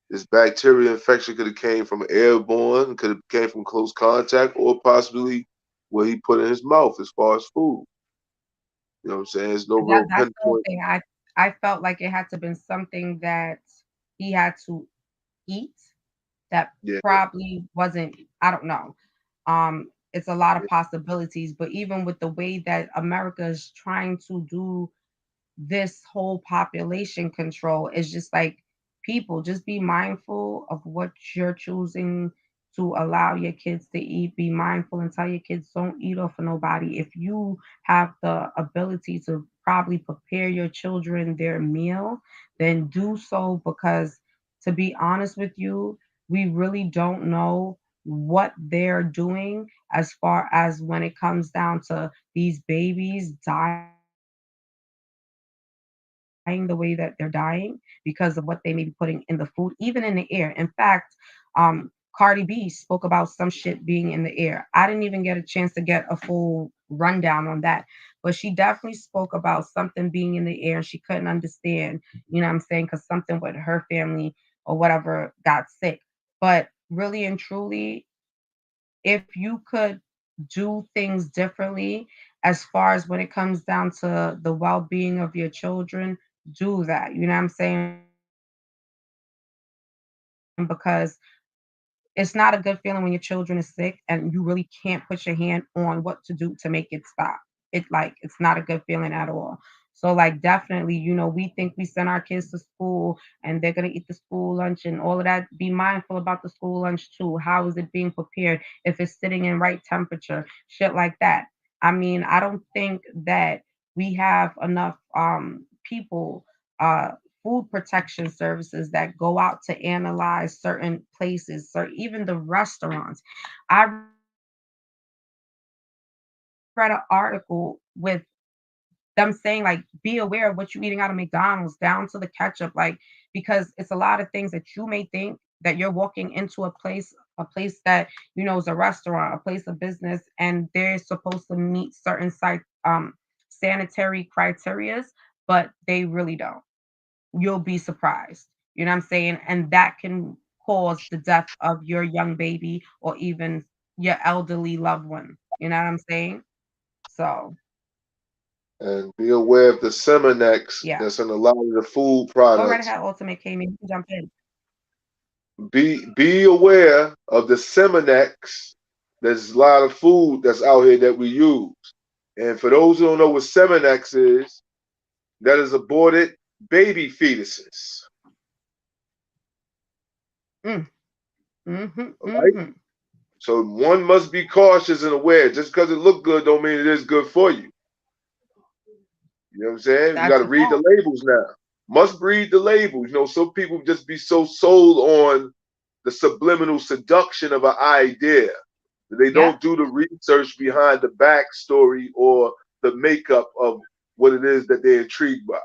Speaker 2: this bacteria infection could have came from airborne, could have came from close contact, or possibly what he put in his mouth as far as food. You know what I'm saying? There's no
Speaker 1: That
Speaker 2: real
Speaker 1: that's the whole
Speaker 2: pinpoint.
Speaker 1: thing. I felt like it had to been something that he had to eat that
Speaker 2: Yeah,
Speaker 1: probably wasn't, I don't know. It's a lot of possibilities, but even with the way that America is trying to do this whole population control, is just like, people just be mindful of what you're choosing to allow your kids to eat. Be mindful and tell your kids, don't eat off of nobody. If you have the ability to probably prepare your children their meal, then do so, because to be honest with you, we really don't know what they're doing as far as when it comes down to these babies dying the way that they're dying because of what they may be putting in the food, even in the air. In fact, Cardi B spoke about some shit being in the air. I didn't even get a chance to get a full rundown on that, but she definitely spoke about something being in the air and she couldn't understand, what I'm saying, because something with her family or whatever got sick. But really and truly, if you could do things differently as far as when it comes down to the well-being of your children, do that. You know what I'm saying? Because it's not a good feeling when your children is sick and you really can't put your hand on what to do to make it stop. It's not a good feeling at all. So like definitely, we think we send our kids to school and they're gonna eat the school lunch and all of that. Be mindful about the school lunch too. How is it being prepared? If it's sitting in right temperature, shit like that. I mean, I don't think that we have enough people, uh food protection services that go out to analyze certain places or even the restaurants. I read an article with them saying like, be aware of what you're eating out of McDonald's down to the ketchup, like, because it's a lot of things that you may think that you're walking into a place that is a restaurant, a place of business, and they're supposed to meet certain sanitary criterias, but they really don't. You'll be surprised. You know what I'm saying? And that can cause the death of your young baby or even your elderly loved one. You know what I'm saying? So,
Speaker 2: and be aware of the Seminex
Speaker 1: yeah.
Speaker 2: that's in a lot of the food
Speaker 1: Go right
Speaker 2: products.
Speaker 1: ahead, Ultimate K. Maybe you can jump in.
Speaker 2: Be aware of the Seminex. There's a lot of food that's out here that we use. And for those who don't know what Seminex is, that is aborted baby fetuses.
Speaker 1: Mm, mm-hmm,
Speaker 2: All right.
Speaker 1: mm-hmm.
Speaker 2: So one must be cautious and aware. Just because it look good don't mean it is good for you. You know what I'm saying? We got
Speaker 1: That's
Speaker 2: to
Speaker 1: a
Speaker 2: read the
Speaker 1: fact.
Speaker 2: labels now. Must read the labels. Some people just be so sold on the subliminal seduction of an idea that they
Speaker 1: Yep.
Speaker 2: don't do the research behind the backstory or the makeup of what it is that they're intrigued by.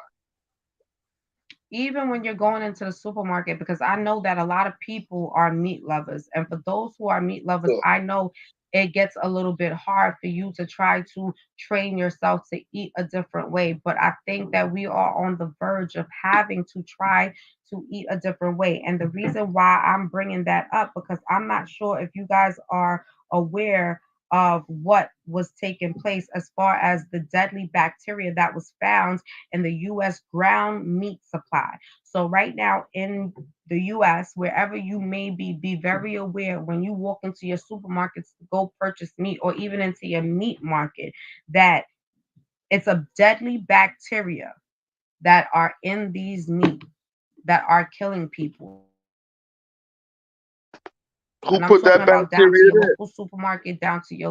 Speaker 1: Even when you're going into the supermarket, because I know that a lot of people are meat lovers. And for those who are meat lovers,
Speaker 2: So,
Speaker 1: I know it gets a little bit hard for you to try to train yourself to eat a different way. But I think that we are on the verge of having to try to eat a different way. And the reason why I'm bringing that up, because I'm not sure if you guys are aware of what was taking place as far as the deadly bacteria that was found in the US ground meat supply. So right now in the US, wherever you may be very aware when you walk into your supermarkets to go purchase meat or even into your meat market that it's a deadly bacteria that are in these meat that are killing people. And I'm talking about down to your local
Speaker 2: who
Speaker 1: supermarket,
Speaker 2: put
Speaker 1: down
Speaker 2: that
Speaker 1: to your
Speaker 2: bacteria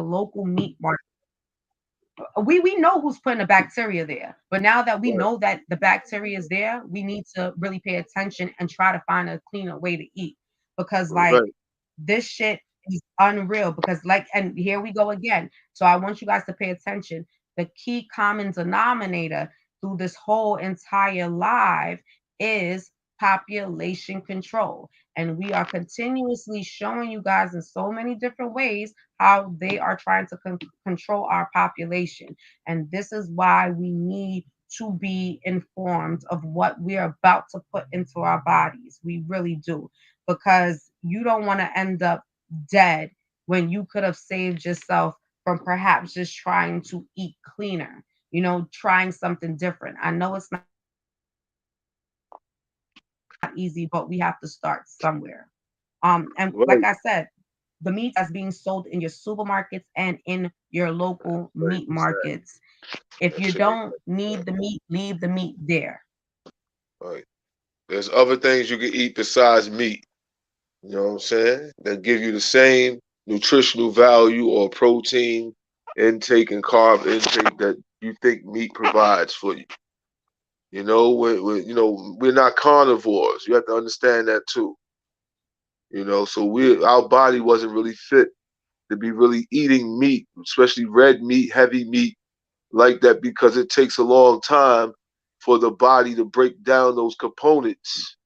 Speaker 1: local
Speaker 2: there?
Speaker 1: meat market. We know who's putting the bacteria there, but now that we know that the
Speaker 2: Right,
Speaker 1: bacteria is there, we need to really pay attention and try to find a cleaner way to eat, because like
Speaker 2: right.
Speaker 1: this shit is unreal. Because like, and here we go again. So I want you guys to pay attention. The key common denominator through this whole entire live is population control. And we are continuously showing you guys in so many different ways how they are trying to control our population. And this is why we need to be informed of what we're about to put into our bodies. We really do. Because you don't want to end up dead when you could have saved yourself from perhaps just trying to eat cleaner. trying something different. I know it's not easy, but we have to start somewhere. And like
Speaker 2: Right,
Speaker 1: I said, the meat that's being sold in your supermarkets and in your local
Speaker 2: right,
Speaker 1: meat
Speaker 2: exactly.
Speaker 1: markets. If
Speaker 2: That
Speaker 1: you
Speaker 2: shit ain't
Speaker 1: don't
Speaker 2: right.
Speaker 1: need the meat, leave the meat there.
Speaker 2: Right. There's other things you can eat besides meat. You know what I'm saying? That give you the same nutritional value or protein intake and carb intake that you think meat provides for you. We're not carnivores. You have to understand that too. So our body wasn't really fit to be really eating meat, especially red meat, heavy meat like that, because it takes a long time for the body to break down those components,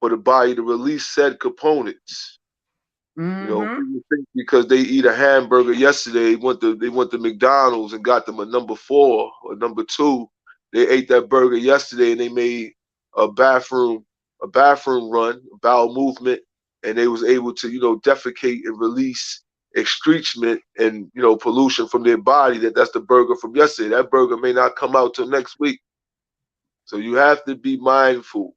Speaker 2: for the body to release said components.
Speaker 1: Mm-hmm.
Speaker 2: People think because they eat a hamburger yesterday, they went to McDonald's and got them a number 4 or number 2. They ate that burger yesterday and they made a bathroom a bathroom run, a bowel movement, and they was able to defecate and release excrement and pollution from their body. That's the burger from yesterday. That burger may not come out till next week. So you have to be mindful.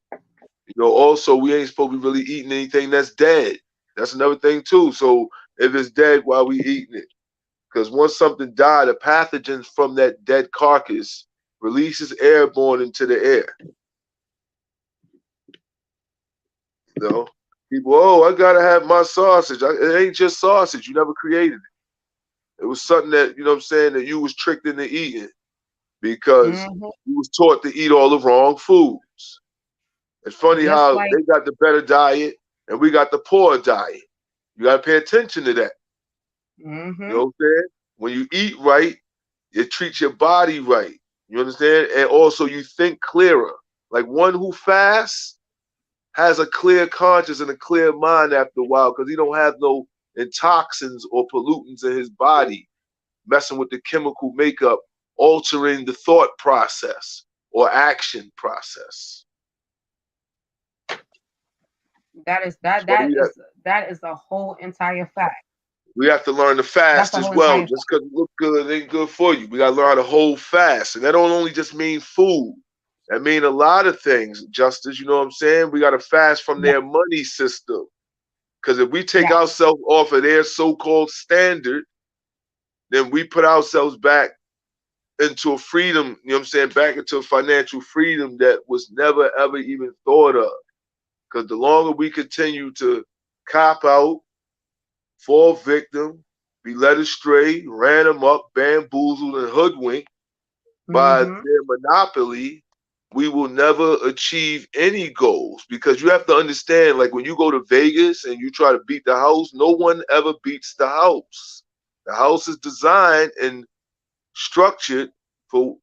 Speaker 2: Also, we ain't supposed to be really eating anything that's dead. That's another thing too. So if it's dead, why we eating it? Because once something died, the pathogens from that dead carcass releases airborne into the air. You know, People, oh, I gotta have my sausage. It ain't just sausage. You never created it. It was something that what I'm saying, that you was tricked into eating because
Speaker 1: Mm-hmm.
Speaker 2: you was taught to eat all the wrong foods. It's funny
Speaker 1: Just
Speaker 2: how
Speaker 1: like
Speaker 2: they got the better diet and we got the poor diet. You got to pay attention to that. You know
Speaker 1: mm-hmm.
Speaker 2: what I'm saying? When you eat right, you treat your body right. You understand? And also you think clearer. Like one who fasts has a clear conscience and a clear mind after a while because he don't have no toxins or pollutants in his body messing with the chemical makeup, altering the thought process or action process.
Speaker 1: That is that
Speaker 2: That's why
Speaker 1: that is that is a whole entire fact.
Speaker 2: we have to learn to
Speaker 1: That's
Speaker 2: fast
Speaker 1: a
Speaker 2: as
Speaker 1: whole
Speaker 2: well.
Speaker 1: entire fact.
Speaker 2: Just because it look good ain't good for you. We gotta learn how to hold fast. And that don't only just mean food. That mean a lot of things, Justice. You know what I'm saying? We gotta fast from
Speaker 1: Yeah,
Speaker 2: their money system. Because if we take
Speaker 1: yeah.
Speaker 2: ourselves off of their so-called standard, then we put ourselves back into a freedom, you know what I'm saying, back into a financial freedom that was never ever even thought of. Because the longer we continue to cop out, fall victim, be led astray, ran amok, bamboozled, and hoodwinked by
Speaker 1: Mm-hmm.
Speaker 2: their monopoly, we will never achieve any goals. Because you have to understand, like when you go to Vegas and you try to beat the house, no one ever beats the house. The house is designed and structured for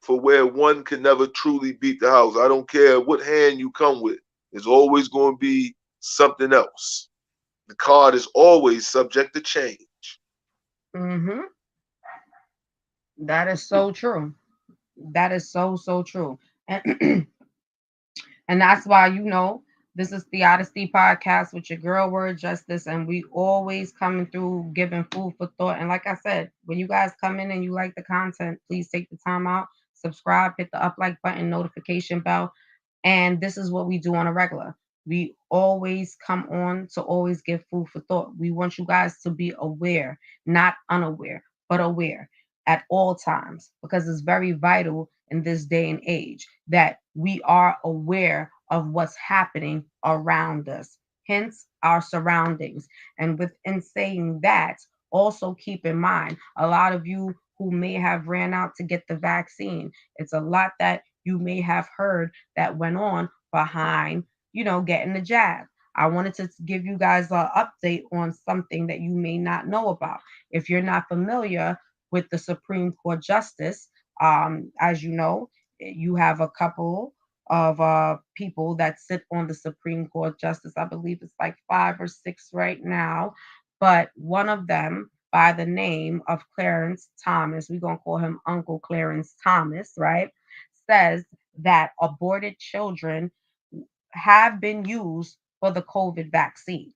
Speaker 2: where one can never truly beat the house. I don't care what hand you come with. There's always going to be something else. The card is always subject to change.
Speaker 1: Mm-hmm. That is so true. That is so true. And and that's why this is the Odyssey podcast with your girl Word Justice, and we always coming through giving food for thought. And like I said, when you guys come in and you like the content, please take the time out, subscribe, hit the up like button, notification bell. And this is what we do on a regular. We always come on to always give food for thought. We want you guys to be aware, not unaware, but aware at all times, because it's very vital in this day and age that we are aware of what's happening around us, hence our surroundings. And within saying that, also keep in mind a lot of you who may have ran out to get the vaccine. It's a lot that you may have heard that went on behind, getting the jab. I wanted to give you guys an update on something that you may not know about. If you're not familiar with the Supreme Court justice, as you know, you have a couple of people that sit on the Supreme Court justice. I believe it's like 5 or 6 right now, but one of them by the name of Clarence Thomas, we're going to call him Uncle Clarence Thomas, right? Says that aborted children have been used for the COVID vaccine.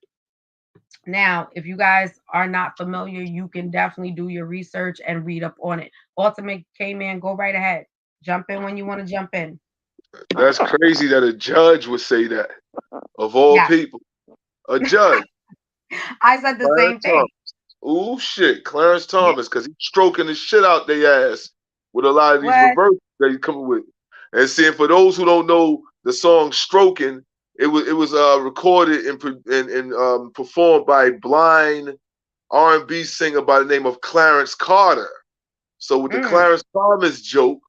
Speaker 1: Now, if you guys are not familiar, you can definitely do your research and read up on it. Ultimate K-Man, go right ahead. Jump in when you want to jump in.
Speaker 2: That's crazy that a judge would say that, of all
Speaker 1: Yes,
Speaker 2: people. A judge,
Speaker 1: I said the
Speaker 2: Clarence
Speaker 1: same
Speaker 2: Thomas.
Speaker 1: thing.
Speaker 2: Ooh, shit, Clarence
Speaker 1: Yeah.
Speaker 2: Thomas, because he's stroking the shit out their ass with a lot of these
Speaker 1: What?
Speaker 2: reverses that he's coming with. And seeing, for those who don't know the song "Stroking," it was recorded and performed by a blind R&B singer by the name of Clarence Carter. So with the
Speaker 1: Mm,
Speaker 2: Clarence Thomas joke,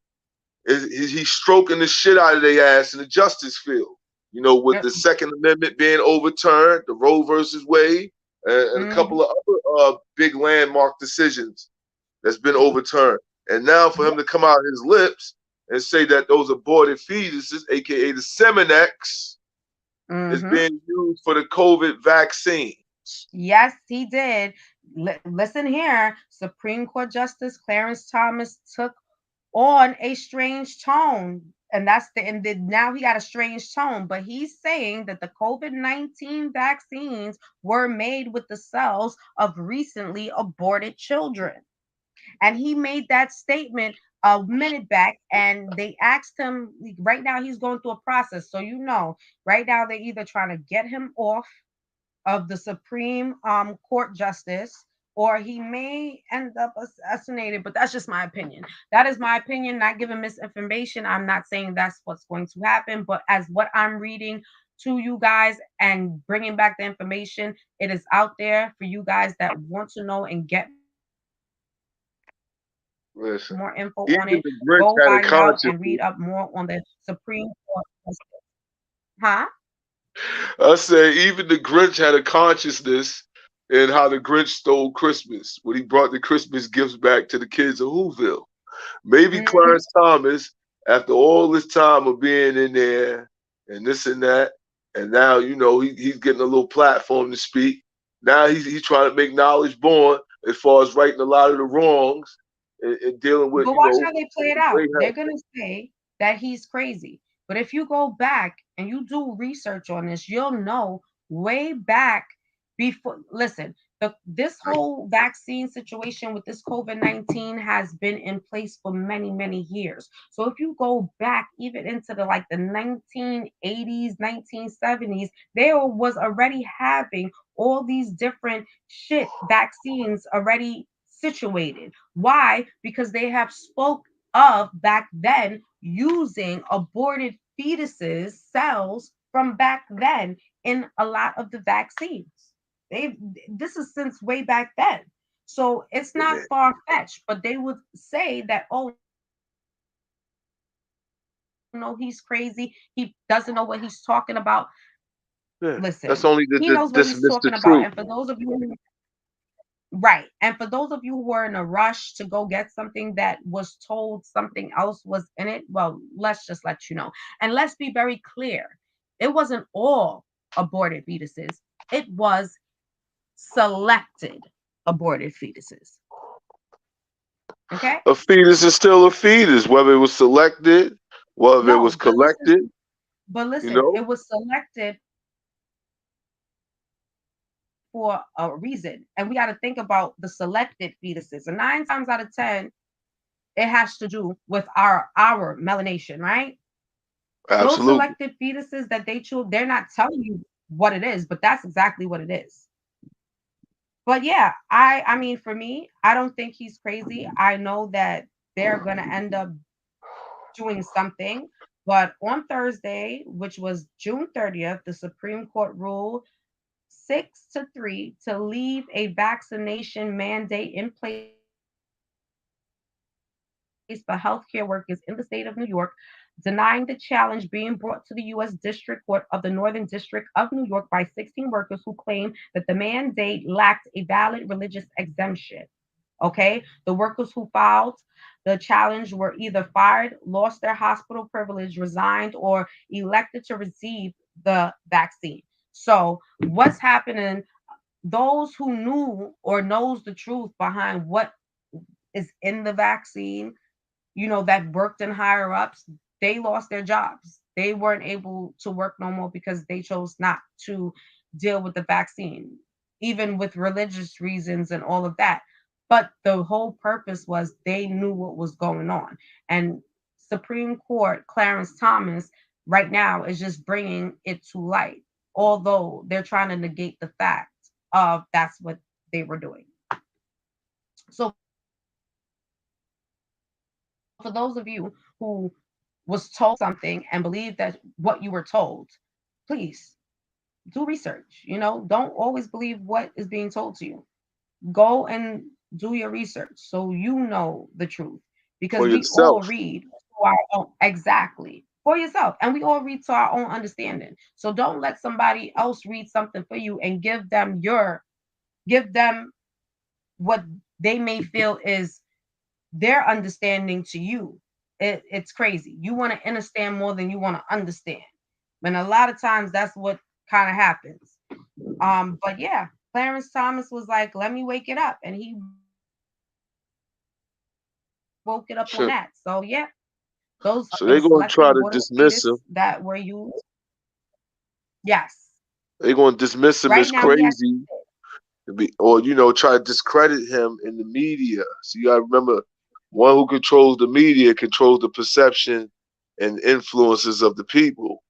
Speaker 2: he's stroking the shit out of their ass in the justice field. You know, with
Speaker 1: yep.
Speaker 2: the Second Amendment being overturned, the Roe versus Wade, and a
Speaker 1: Mhm.
Speaker 2: couple of other big landmark decisions that's been overturned. And now for him to come out his lips and say that those aborted fetuses, aka the Seminex, is
Speaker 1: Mhm.
Speaker 2: being used for the COVID vaccine.
Speaker 1: Yes, he did. Listen here, Supreme Court Justice Clarence Thomas took on a strange tone. And that's the and then now he got a strange tone, but he's saying that the COVID-19 vaccines were made with the cells of recently aborted children. And he made that statement a minute back, and they asked him. Right now he's going through a process, so right now they're either trying to get him off of the Supreme Court justice, or he may end up assassinated. But that's just my opinion. That is my opinion, not giving misinformation. I'm not saying that's what's going to happen, but as what I'm reading to you guys and bringing back the information, it is out there for you guys that want to know and get more info on it. Go find out and
Speaker 2: Listen,
Speaker 1: read up more
Speaker 2: even
Speaker 1: on the
Speaker 2: the Grinch had a
Speaker 1: Supreme Court
Speaker 2: consciousness.
Speaker 1: justice. Huh?
Speaker 2: I say even the Grinch had a consciousness in how the Grinch stole Christmas when he brought the Christmas gifts back to the kids of Whoville. Maybe
Speaker 1: Hmm.
Speaker 2: Clarence Thomas, after all this time of being in there and this and that, and now he's getting a little platform to speak. Now he's trying to make knowledge born as far as righting a lot of the wrongs and dealing with
Speaker 1: But watch how they play it out.
Speaker 2: great
Speaker 1: They're
Speaker 2: help.
Speaker 1: going to say that he's crazy. But if you go back and you do research on this, you'll know way back before. Listen, this whole vaccine situation with this COVID-19 has been in place for many, many years. So if you go back even into the 1980s, 1970s, they was already having all these different shit vaccines already situated. Why? Because they have spoke of back then using aborted fetuses cells from back then in a lot of the vaccines. They This is since way back then. So it's not far fetched, but they would say that, oh no, he's crazy. He doesn't know what he's talking about. Listen, he knows what he's
Speaker 2: Yeah,
Speaker 1: talking
Speaker 2: that's
Speaker 1: about.
Speaker 2: only
Speaker 1: And for those of you
Speaker 2: dismiss the truth.
Speaker 1: Right. And for those of you who were in a rush to go get something that was told something else was in it, well, let's just let you know. And let's be very clear. It wasn't all aborted fetuses. It was selected aborted fetuses. Okay?
Speaker 2: A fetus is still a fetus, whether it was selected, whether it was
Speaker 1: No,
Speaker 2: collected. You
Speaker 1: listen,
Speaker 2: know,
Speaker 1: it was selected for a reason. And we got to think about the selected fetuses. And 9 times out of 10, it has to do with our melanation, right? Those
Speaker 2: absolutely.
Speaker 1: selected fetuses that they choose, they're not telling you what it is, but that's exactly what it is. But yeah, I mean for me, I don't think he's crazy. I know that they're gonna end up doing something. But on Thursday, which was June 30th, the Supreme Court ruled 6-3 to leave a vaccination mandate in place for healthcare workers in the state of New York, denying the challenge being brought to the U.S. District Court of the Northern District of New York by 16 workers who claimed that the mandate lacked a valid religious exemption. Okay, the workers who filed the challenge were either fired, lost their hospital privilege, resigned, or elected to receive the vaccine. So, what's happening? Those who knew or knows the truth behind what is in the vaccine, that worked in higher ups, they lost their jobs. They weren't able to work no more because they chose not to deal with the vaccine. even with religious reasons and all of that. But the whole purpose was they knew what was going on. And Supreme Court Clarence Thomas right now is just bringing it to light, although they're trying to negate the fact of that's what they were doing. So for those of you who was told something and believe that what you were told, please do research. Don't always believe what is being told to you. Go and do your research so you know the truth,
Speaker 2: For
Speaker 1: because we all
Speaker 2: yourself.
Speaker 1: read to our own, exactly, for yourself, and we all read to our own understanding. So don't let somebody else read something for you and give them what they may feel is their understanding to you. It's crazy. You want to understand more than you want to understand, and a lot of times that's what kind of happens. But yeah, Clarence Thomas was like, let me wake it up, and he woke it up on
Speaker 2: So,
Speaker 1: that. So yeah, those
Speaker 2: so they're gonna
Speaker 1: selective
Speaker 2: try to
Speaker 1: abortive
Speaker 2: dismiss him.
Speaker 1: fetus that were used, yes.
Speaker 2: They're gonna dismiss him
Speaker 1: Right
Speaker 2: as
Speaker 1: now he has
Speaker 2: crazy, or try to discredit him in the media. So you gotta remember, one who controls the media controls the perception and influences of the people.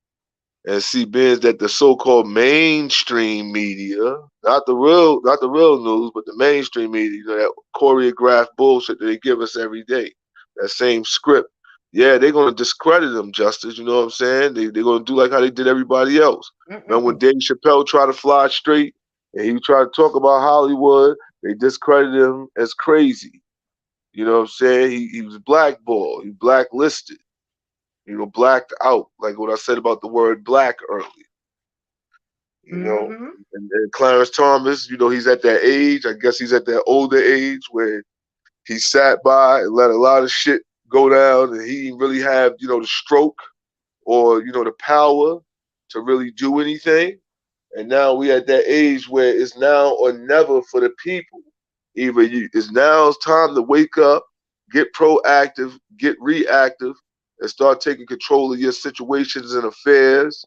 Speaker 2: And see, being that the so-called mainstream media, not the real news, but the mainstream media, that choreographed bullshit that they give us every day, that same script. Yeah, they're gonna discredit them, Justice. You know what I'm saying? They're gonna do like how they did everybody else. Remember when
Speaker 1: Mm-mm.
Speaker 2: Dave Chappelle tried to fly straight and he tried to talk about Hollywood? They discredited him as crazy. You know what I'm saying? He was blackballed, he blacklisted, blacked out, like what I said about the word black earlier. you know.
Speaker 1: Mm-hmm.
Speaker 2: And Clarence Thomas, he's at that age. I guess he's at that older age where he sat by and let a lot of shit go down, and he didn't really have, the stroke or the power to really do anything. And now we at that age where it's now or never for the people. It's now it's time to wake up, get proactive, get reactive, and start taking control of your situations and affairs,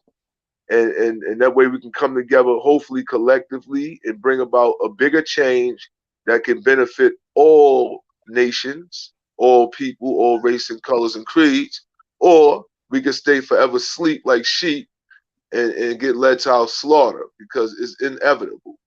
Speaker 2: and that way we can come together, hopefully collectively, and bring about a bigger change that can benefit all nations, all people, all race and colors and creeds. Or we can stay forever asleep like sheep and get led to our slaughter, because it's inevitable.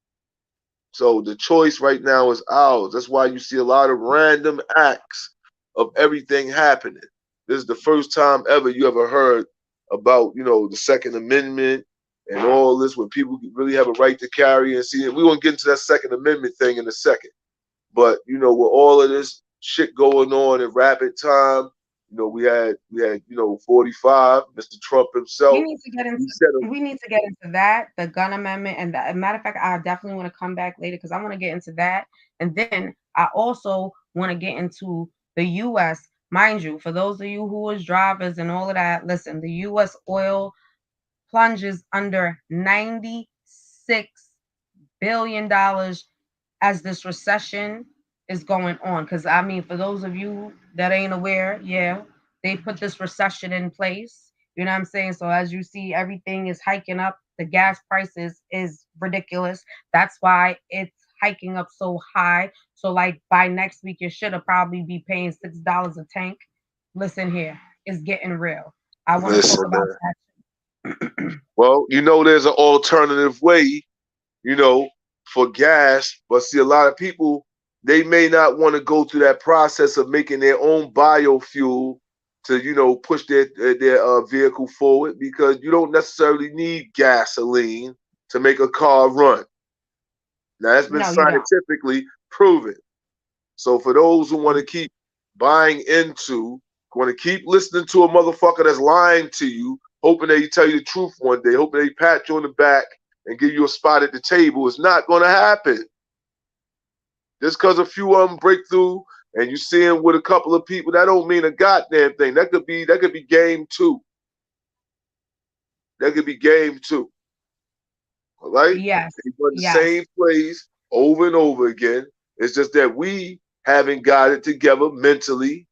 Speaker 2: So the choice right now is ours. That's why you see a lot of random acts of everything happening. This is the first time ever you ever heard about, the Second Amendment and all this, when people really have a right to carry and see. We won't get into that Second Amendment thing in a second. But with all of this shit going on in rapid time, we had 45, Mr. Trump
Speaker 1: We
Speaker 2: himself.
Speaker 1: need to get into
Speaker 2: He said,
Speaker 1: we need to get into that, the gun amendment, and that. Matter of fact, I definitely want to come back later because I want to get into that, and then I also want to get into the U.S. Mind you, for those of you who is drivers and all of that, listen, the U.S. oil plunges under $96 billion as this recession is going on. Because I mean, for those of you that ain't aware, yeah, they put this recession in place. You know what I'm saying? So as you see, everything is hiking up. The gas prices is ridiculous. That's why it's hiking up so high. So like by next week, you should have probably be paying $6 a tank. Listen here, it's getting real. I want to talk
Speaker 2: listen,
Speaker 1: about
Speaker 2: man.
Speaker 1: that.
Speaker 2: Well, there's an alternative way, you know, for gas. But see, a lot of people, they may not want to go through that process of making their own biofuel to, push their vehicle forward, because you don't necessarily need gasoline to make a car run. Now, that's been
Speaker 1: No, you don't.
Speaker 2: scientifically proven. So for those who want to keep buying into, want to keep listening to a motherfucker that's lying to you, hoping that he tell you the truth one day, hoping that he pat you on the back and give you a spot at the table, it's not going to happen. Just because a few of them break through and you see him with a couple of people, that don't mean a goddamn thing. That could be game two. That could be game two. All right?
Speaker 1: Yes,
Speaker 2: They run the same
Speaker 1: yes.
Speaker 2: plays over and over again. It's just that we haven't got it together mentally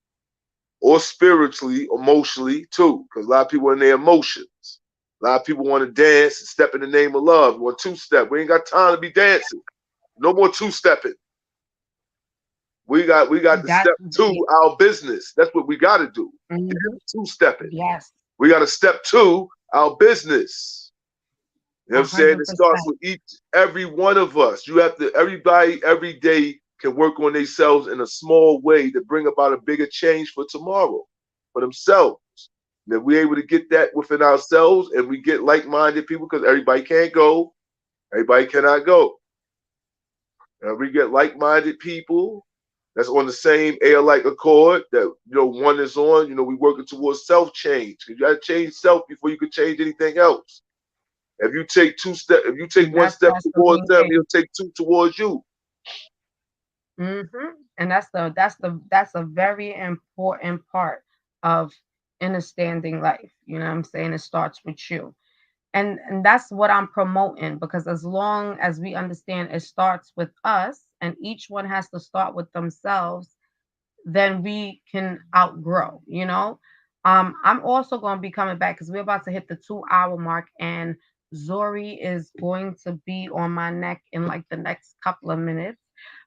Speaker 2: or spiritually, emotionally too, because a lot of people are in their emotions. A lot of people want to dance and step in the name of love. Want two-step. We ain't got time to be dancing. No more two-stepping. We got to
Speaker 1: That
Speaker 2: step to our business. That's what we got to do.
Speaker 1: mhm,
Speaker 2: Two-stepping.
Speaker 1: yes,
Speaker 2: We got to step to our business. You know what I'm saying? It starts
Speaker 1: 100%.
Speaker 2: with every one of us. You have to, everybody every day can work on themselves in a small way to bring about a bigger change for tomorrow, for themselves. And if we're able to get that within ourselves and we get like-minded people, because everybody can't go, everybody cannot go. And we get like-minded people that's on the same air-like accord that, one is on, we working towards self-change. Because you got to change self before you can change anything else. If you take one step
Speaker 1: That's the
Speaker 2: towards
Speaker 1: main
Speaker 2: them,
Speaker 1: thing.
Speaker 2: he'll take two towards you.
Speaker 1: And that's a very important part of understanding life. You know what I'm saying? It starts with you. And that's what I'm promoting, because as long as we understand it starts with us and each one has to start with themselves, then we can outgrow, you know. I'm also going to be coming back because we're about to hit the 2 hour mark, and Zori is going to be on my neck in like the next couple of minutes.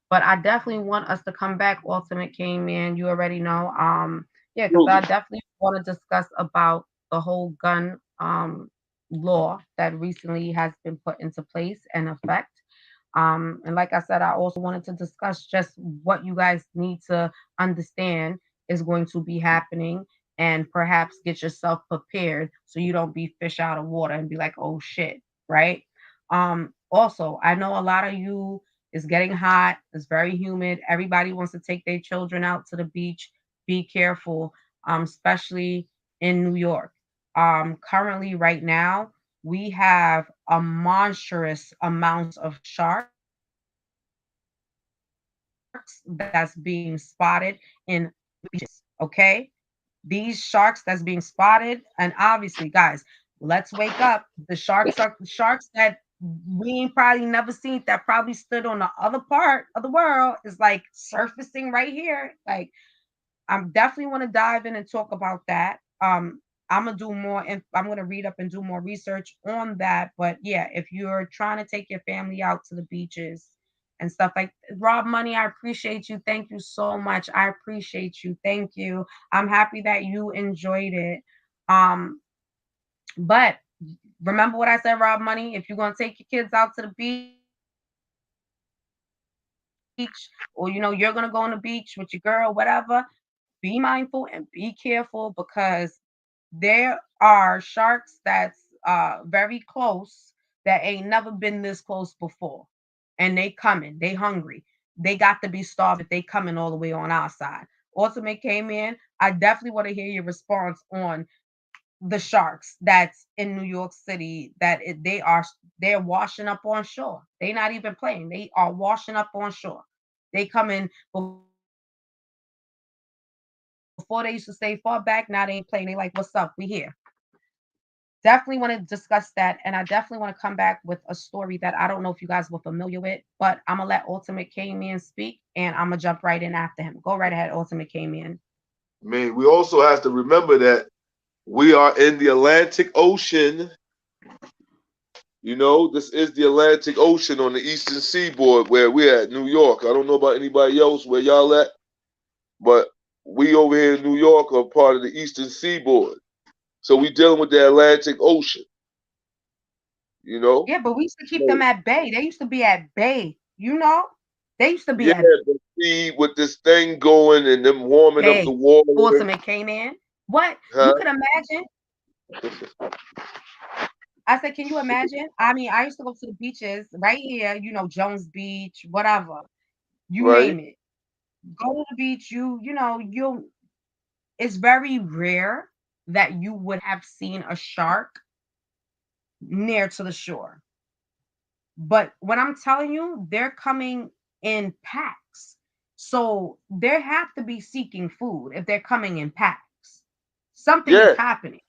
Speaker 1: But I definitely want us to come back. Ultimate came in, you already know. Yeah, because I
Speaker 2: Absolutely.
Speaker 1: definitely want to discuss about the whole gun law that recently has been put into place and effect. And like I said, I also wanted to discuss just what you guys need to understand is going to be happening, and perhaps get yourself prepared so you don't be fish out of water and be like, oh shit, right? Also, I know a lot of you is getting hot, it's very humid. Everybody wants to take their children out to the beach. Be careful, especially in New York. Currently, right now, we have a monstrous amounts of sharks that's being spotted in beaches. Okay, these sharks that's being spotted, and obviously, guys, let's wake up. The sharks that we ain't probably never seen, that probably stood on the other part of the world, is like surfacing right here. Like, I'm definitely want to dive in and talk about that. I'm gonna do more, and I'm gonna read up and do more research on that. But yeah, if you're trying to take your family out to the beaches and stuff like Rob Money, I appreciate you. Thank you so much. I appreciate you. Thank you. I'm happy that you enjoyed it. Um, but remember what I said, Rob Money. If you're gonna take your kids out to the beach, or you're gonna go on the beach with your girl, whatever, be mindful and be careful, because there are sharks that's very close that ain't never been this close before. And they coming. They hungry. They got to be starved if they coming all the way on our side. Ultimate came in. I definitely want to hear your response on the sharks that's in New York City, they're washing up on shore. They not even playing. They are washing up on shore. They coming. Before they used to stay far back, now they ain't playing. They like, what's up? We here. Definitely want to discuss that, and I definitely want to come back with a story that I don't know if you guys were familiar with, but I'm gonna let Ultimate K Man speak, and I'm gonna jump right in after him. Go right ahead, Ultimate K Man.
Speaker 2: I mean, we also have to remember that we are in the Atlantic Ocean. This is the Atlantic Ocean on the eastern seaboard where we're at, New York. I don't know about anybody else where y'all at, but we over here in New York are part of the eastern seaboard. So we dealing with the Atlantic Ocean, you know?
Speaker 1: Yeah, but we used to keep
Speaker 2: So,
Speaker 1: them at bay. They used to be at bay, you know? They used to be
Speaker 2: yeah,
Speaker 1: at
Speaker 2: but see, with this thing going and them warming up the
Speaker 1: bay.
Speaker 2: water,
Speaker 1: Ultimate came in. What? You
Speaker 2: huh?
Speaker 1: could imagine? I said, can you imagine? I mean, I used to go to the beaches right here, Jones Beach, whatever, you
Speaker 2: Right?
Speaker 1: name it. Go to the beach, it's very rare that you would have seen a shark near to the shore. But when I'm telling you, they're coming in packs. So they have to be seeking food if they're coming in packs. Something is
Speaker 2: Yeah.
Speaker 1: happening.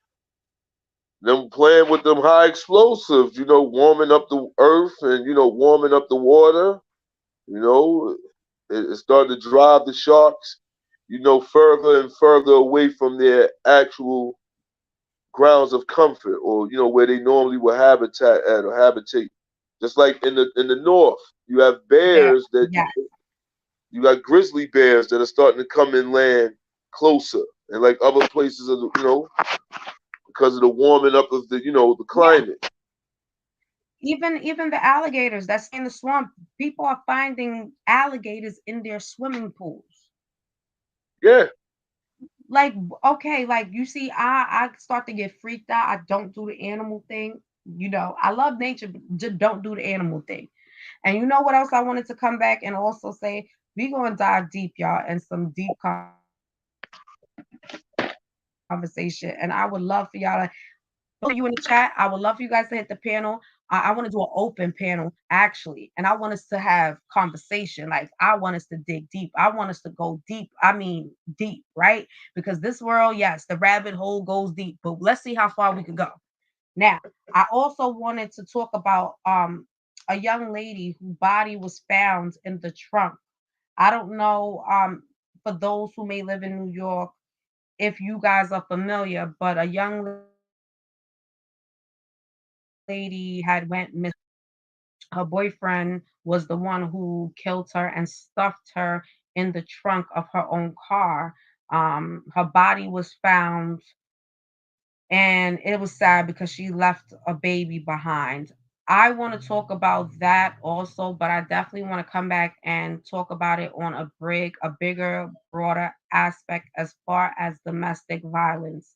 Speaker 2: Them playing with them high explosives, warming up the earth and, warming up the water, you know, it started to drive the sharks, further and further away from their actual grounds of comfort, or where they normally would habitat at or habitate. Just like in the north, you have
Speaker 1: There.
Speaker 2: bears that
Speaker 1: Yeah.
Speaker 2: you got grizzly bears that are starting to come in land closer, and like other places of because of the warming up of the
Speaker 1: Yeah.
Speaker 2: climate.
Speaker 1: Even the alligators that stay in the swamp, people are finding alligators in their swimming pools.
Speaker 2: Yeah,
Speaker 1: Like, okay, like you see, I start to get freaked out. I don't do the animal thing. I love nature, but just don't do the animal thing. And you know what else I wanted to come back and also say? We gonna dive deep, y'all, and some deep conversation. And I would love for y'all to those of you in the chat, I would love for you guys to hit the panel. I want to do an open panel actually, and I want us to have conversation. Like I want us to dig deep. I want us to go deep. I mean deep, right? Because this world, yes, the rabbit hole goes deep, but let's see how far we can go. Now, I also wanted to talk about a young lady whose body was found in the trunk. I don't know for those who may live in New York if you guys are familiar, but a young lady had went missing. Her boyfriend was the one who killed her and stuffed her in the trunk of her own car. Her body was found, and it was sad because she left a baby behind. I want to talk about that also, but I definitely want to come back and talk about it on a bigger, broader aspect as far as domestic violence.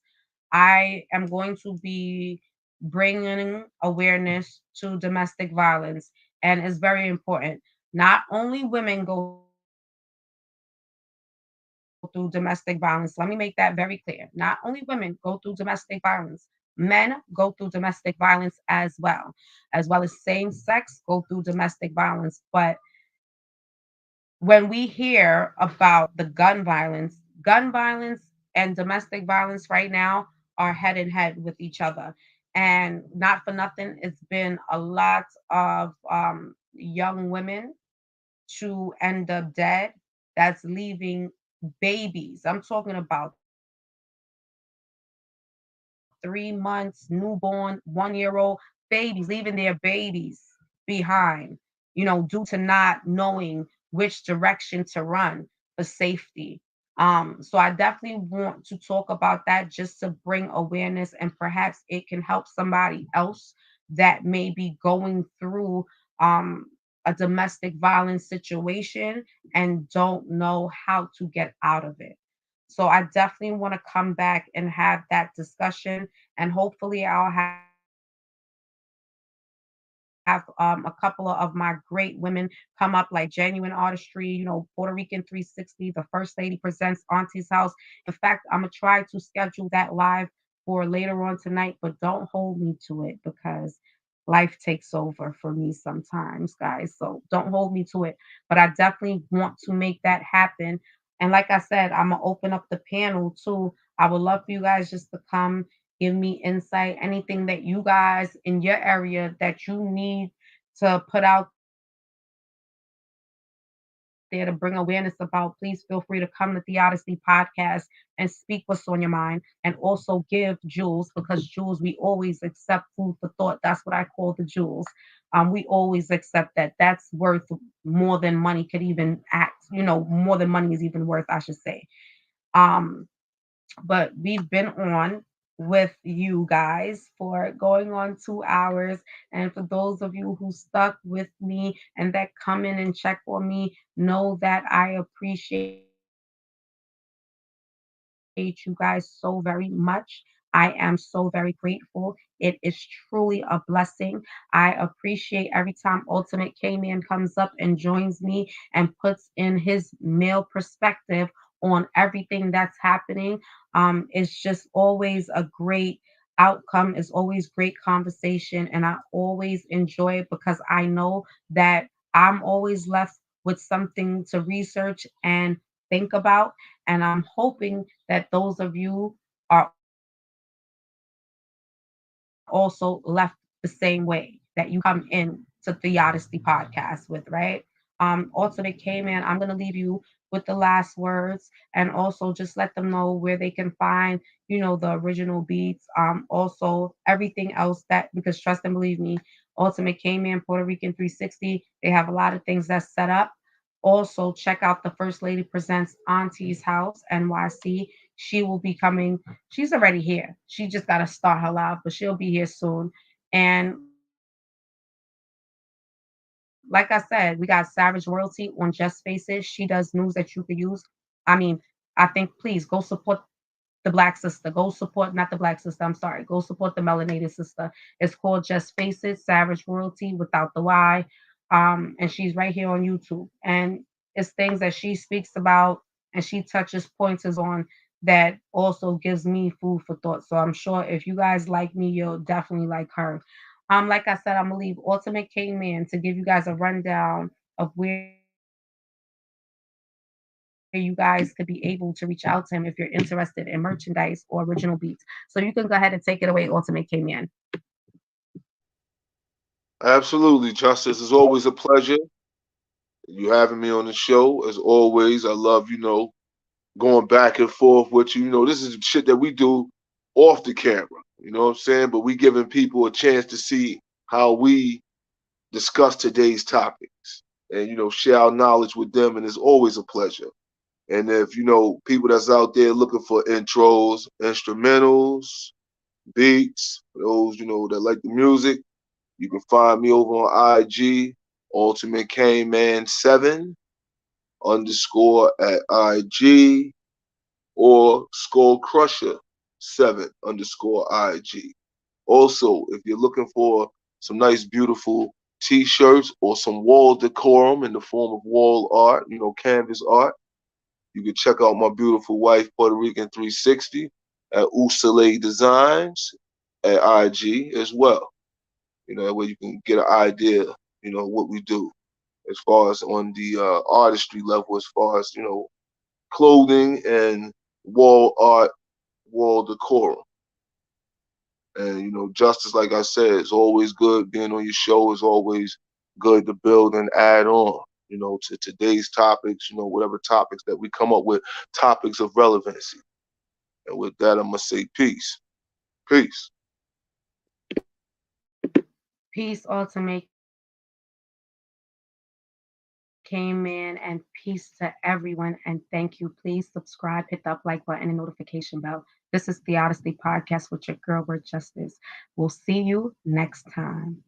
Speaker 1: I am going to be bringing awareness to domestic violence, and it's very important. Not only women go through domestic violence. Let me make that very clear. Not only women go through domestic violence, men go through domestic violence as well as same sex go through domestic violence. But when we hear about the gun violence and domestic violence right now are head in head with each other. And not for nothing, it's been a lot of young women to end up dead that's leaving babies. I'm talking about 3 months, newborn, 1-year-old babies, leaving their babies behind, due to not knowing which direction to run for safety. So I definitely want to talk about that just to bring awareness, and perhaps it can help somebody else that may be going through um, a domestic violence situation and don't know how to get out of it. So I definitely want to come back and have that discussion, and hopefully I'll have a couple of my great women come up, like Genuine Artistry, Puerto Rican 360, the First Lady Presents Auntie's House. In fact, I'm gonna try to schedule that live for later on tonight, but don't hold me to it because life takes over for me sometimes, guys. So don't hold me to it. But I definitely want to make that happen. And like I said, I'm gonna open up the panel too. I would love for you guys just to come, give me insight, anything that you guys in your area that you need to put out there to bring awareness about. Please feel free to come to the Odyssey Podcast and speak what's on your mind, and also give Jules, because Jules, we always accept food for thought. That's what I call the Jules. We always accept that. That's worth more than money could even act, more than money is even worth, I should say. Um, but we've been on with you guys for going on 2 hours. And for those of you who stuck with me and that come in and check on me, know that I appreciate you guys so very much. I am so very grateful. It is truly a blessing. I appreciate every time Ultimate K Man comes up and joins me and puts in his male perspective on everything that's happening. It's just always a great outcome. It's always great conversation, and I always enjoy it because I know that I'm always left with something to research and think about. And I'm hoping that those of you are also left the same way, that you come in to Theodicy podcast with, right? Ultimate K Man, I'm gonna leave you with the last words, and also just let them know where they can find, the original beats. Also everything else that, because trust and believe me, Ultimate K-Man, Puerto Rican 360, they have a lot of things that's set up. Also, check out the First Lady Presents Auntie's House, NYC. She will be coming. She's already here. She just got to start her live, but she'll be here soon. And like I said, we got Savage Royalty on Just Faces. She does news that you could use. I mean, I think please go support the black sister. Go support, not the black sister, I'm sorry. Go support the melanated sister. It's called Just Face It, Savage Royalty without the Y. And she's right here on YouTube. And it's things that she speaks about and she touches pointers on that also gives me food for thought. So I'm sure if you guys like me, you'll definitely like her. Like I said, I'm gonna leave Ultimate K Man to give you guys a rundown of where you guys could be able to reach out to him if you're interested in merchandise or original beats. So you can go ahead and take it away, Ultimate K Man.
Speaker 2: Absolutely, Justice. It's always a pleasure. You having me on the show. As always, I love, going back and forth with you. This is shit that we do off the camera. You know what I'm saying? But we giving people a chance to see how we discuss today's topics and, share our knowledge with them. And it's always a pleasure. And if, people that's out there looking for intros, instrumentals, beats, those, that like the music, you can find me over on IG, Ultimate K Man 7 underscore at IG, or Skull Crusher 7 underscore IG. Also, if you're looking for some nice, beautiful t-shirts or some wall decorum in the form of wall art, canvas art, you can check out my beautiful wife, Puerto Rican 360, at Usale Designs at IG as well. That way you can get an idea, what we do as far as on the artistry level, as far as, clothing and wall art, wall decorum. And, Justice, like I said, it's always good being on your show. Is always good to build and add on, to today's topics, whatever topics that we come up with, topics of relevancy. And with that, I'm going to say peace. Peace.
Speaker 1: Peace, Ultimate Came in, and peace to everyone. And thank you. Please subscribe, hit the like button and notification bell. This is the Odyssey Podcast with your girl, Word Justice. We'll see you next time.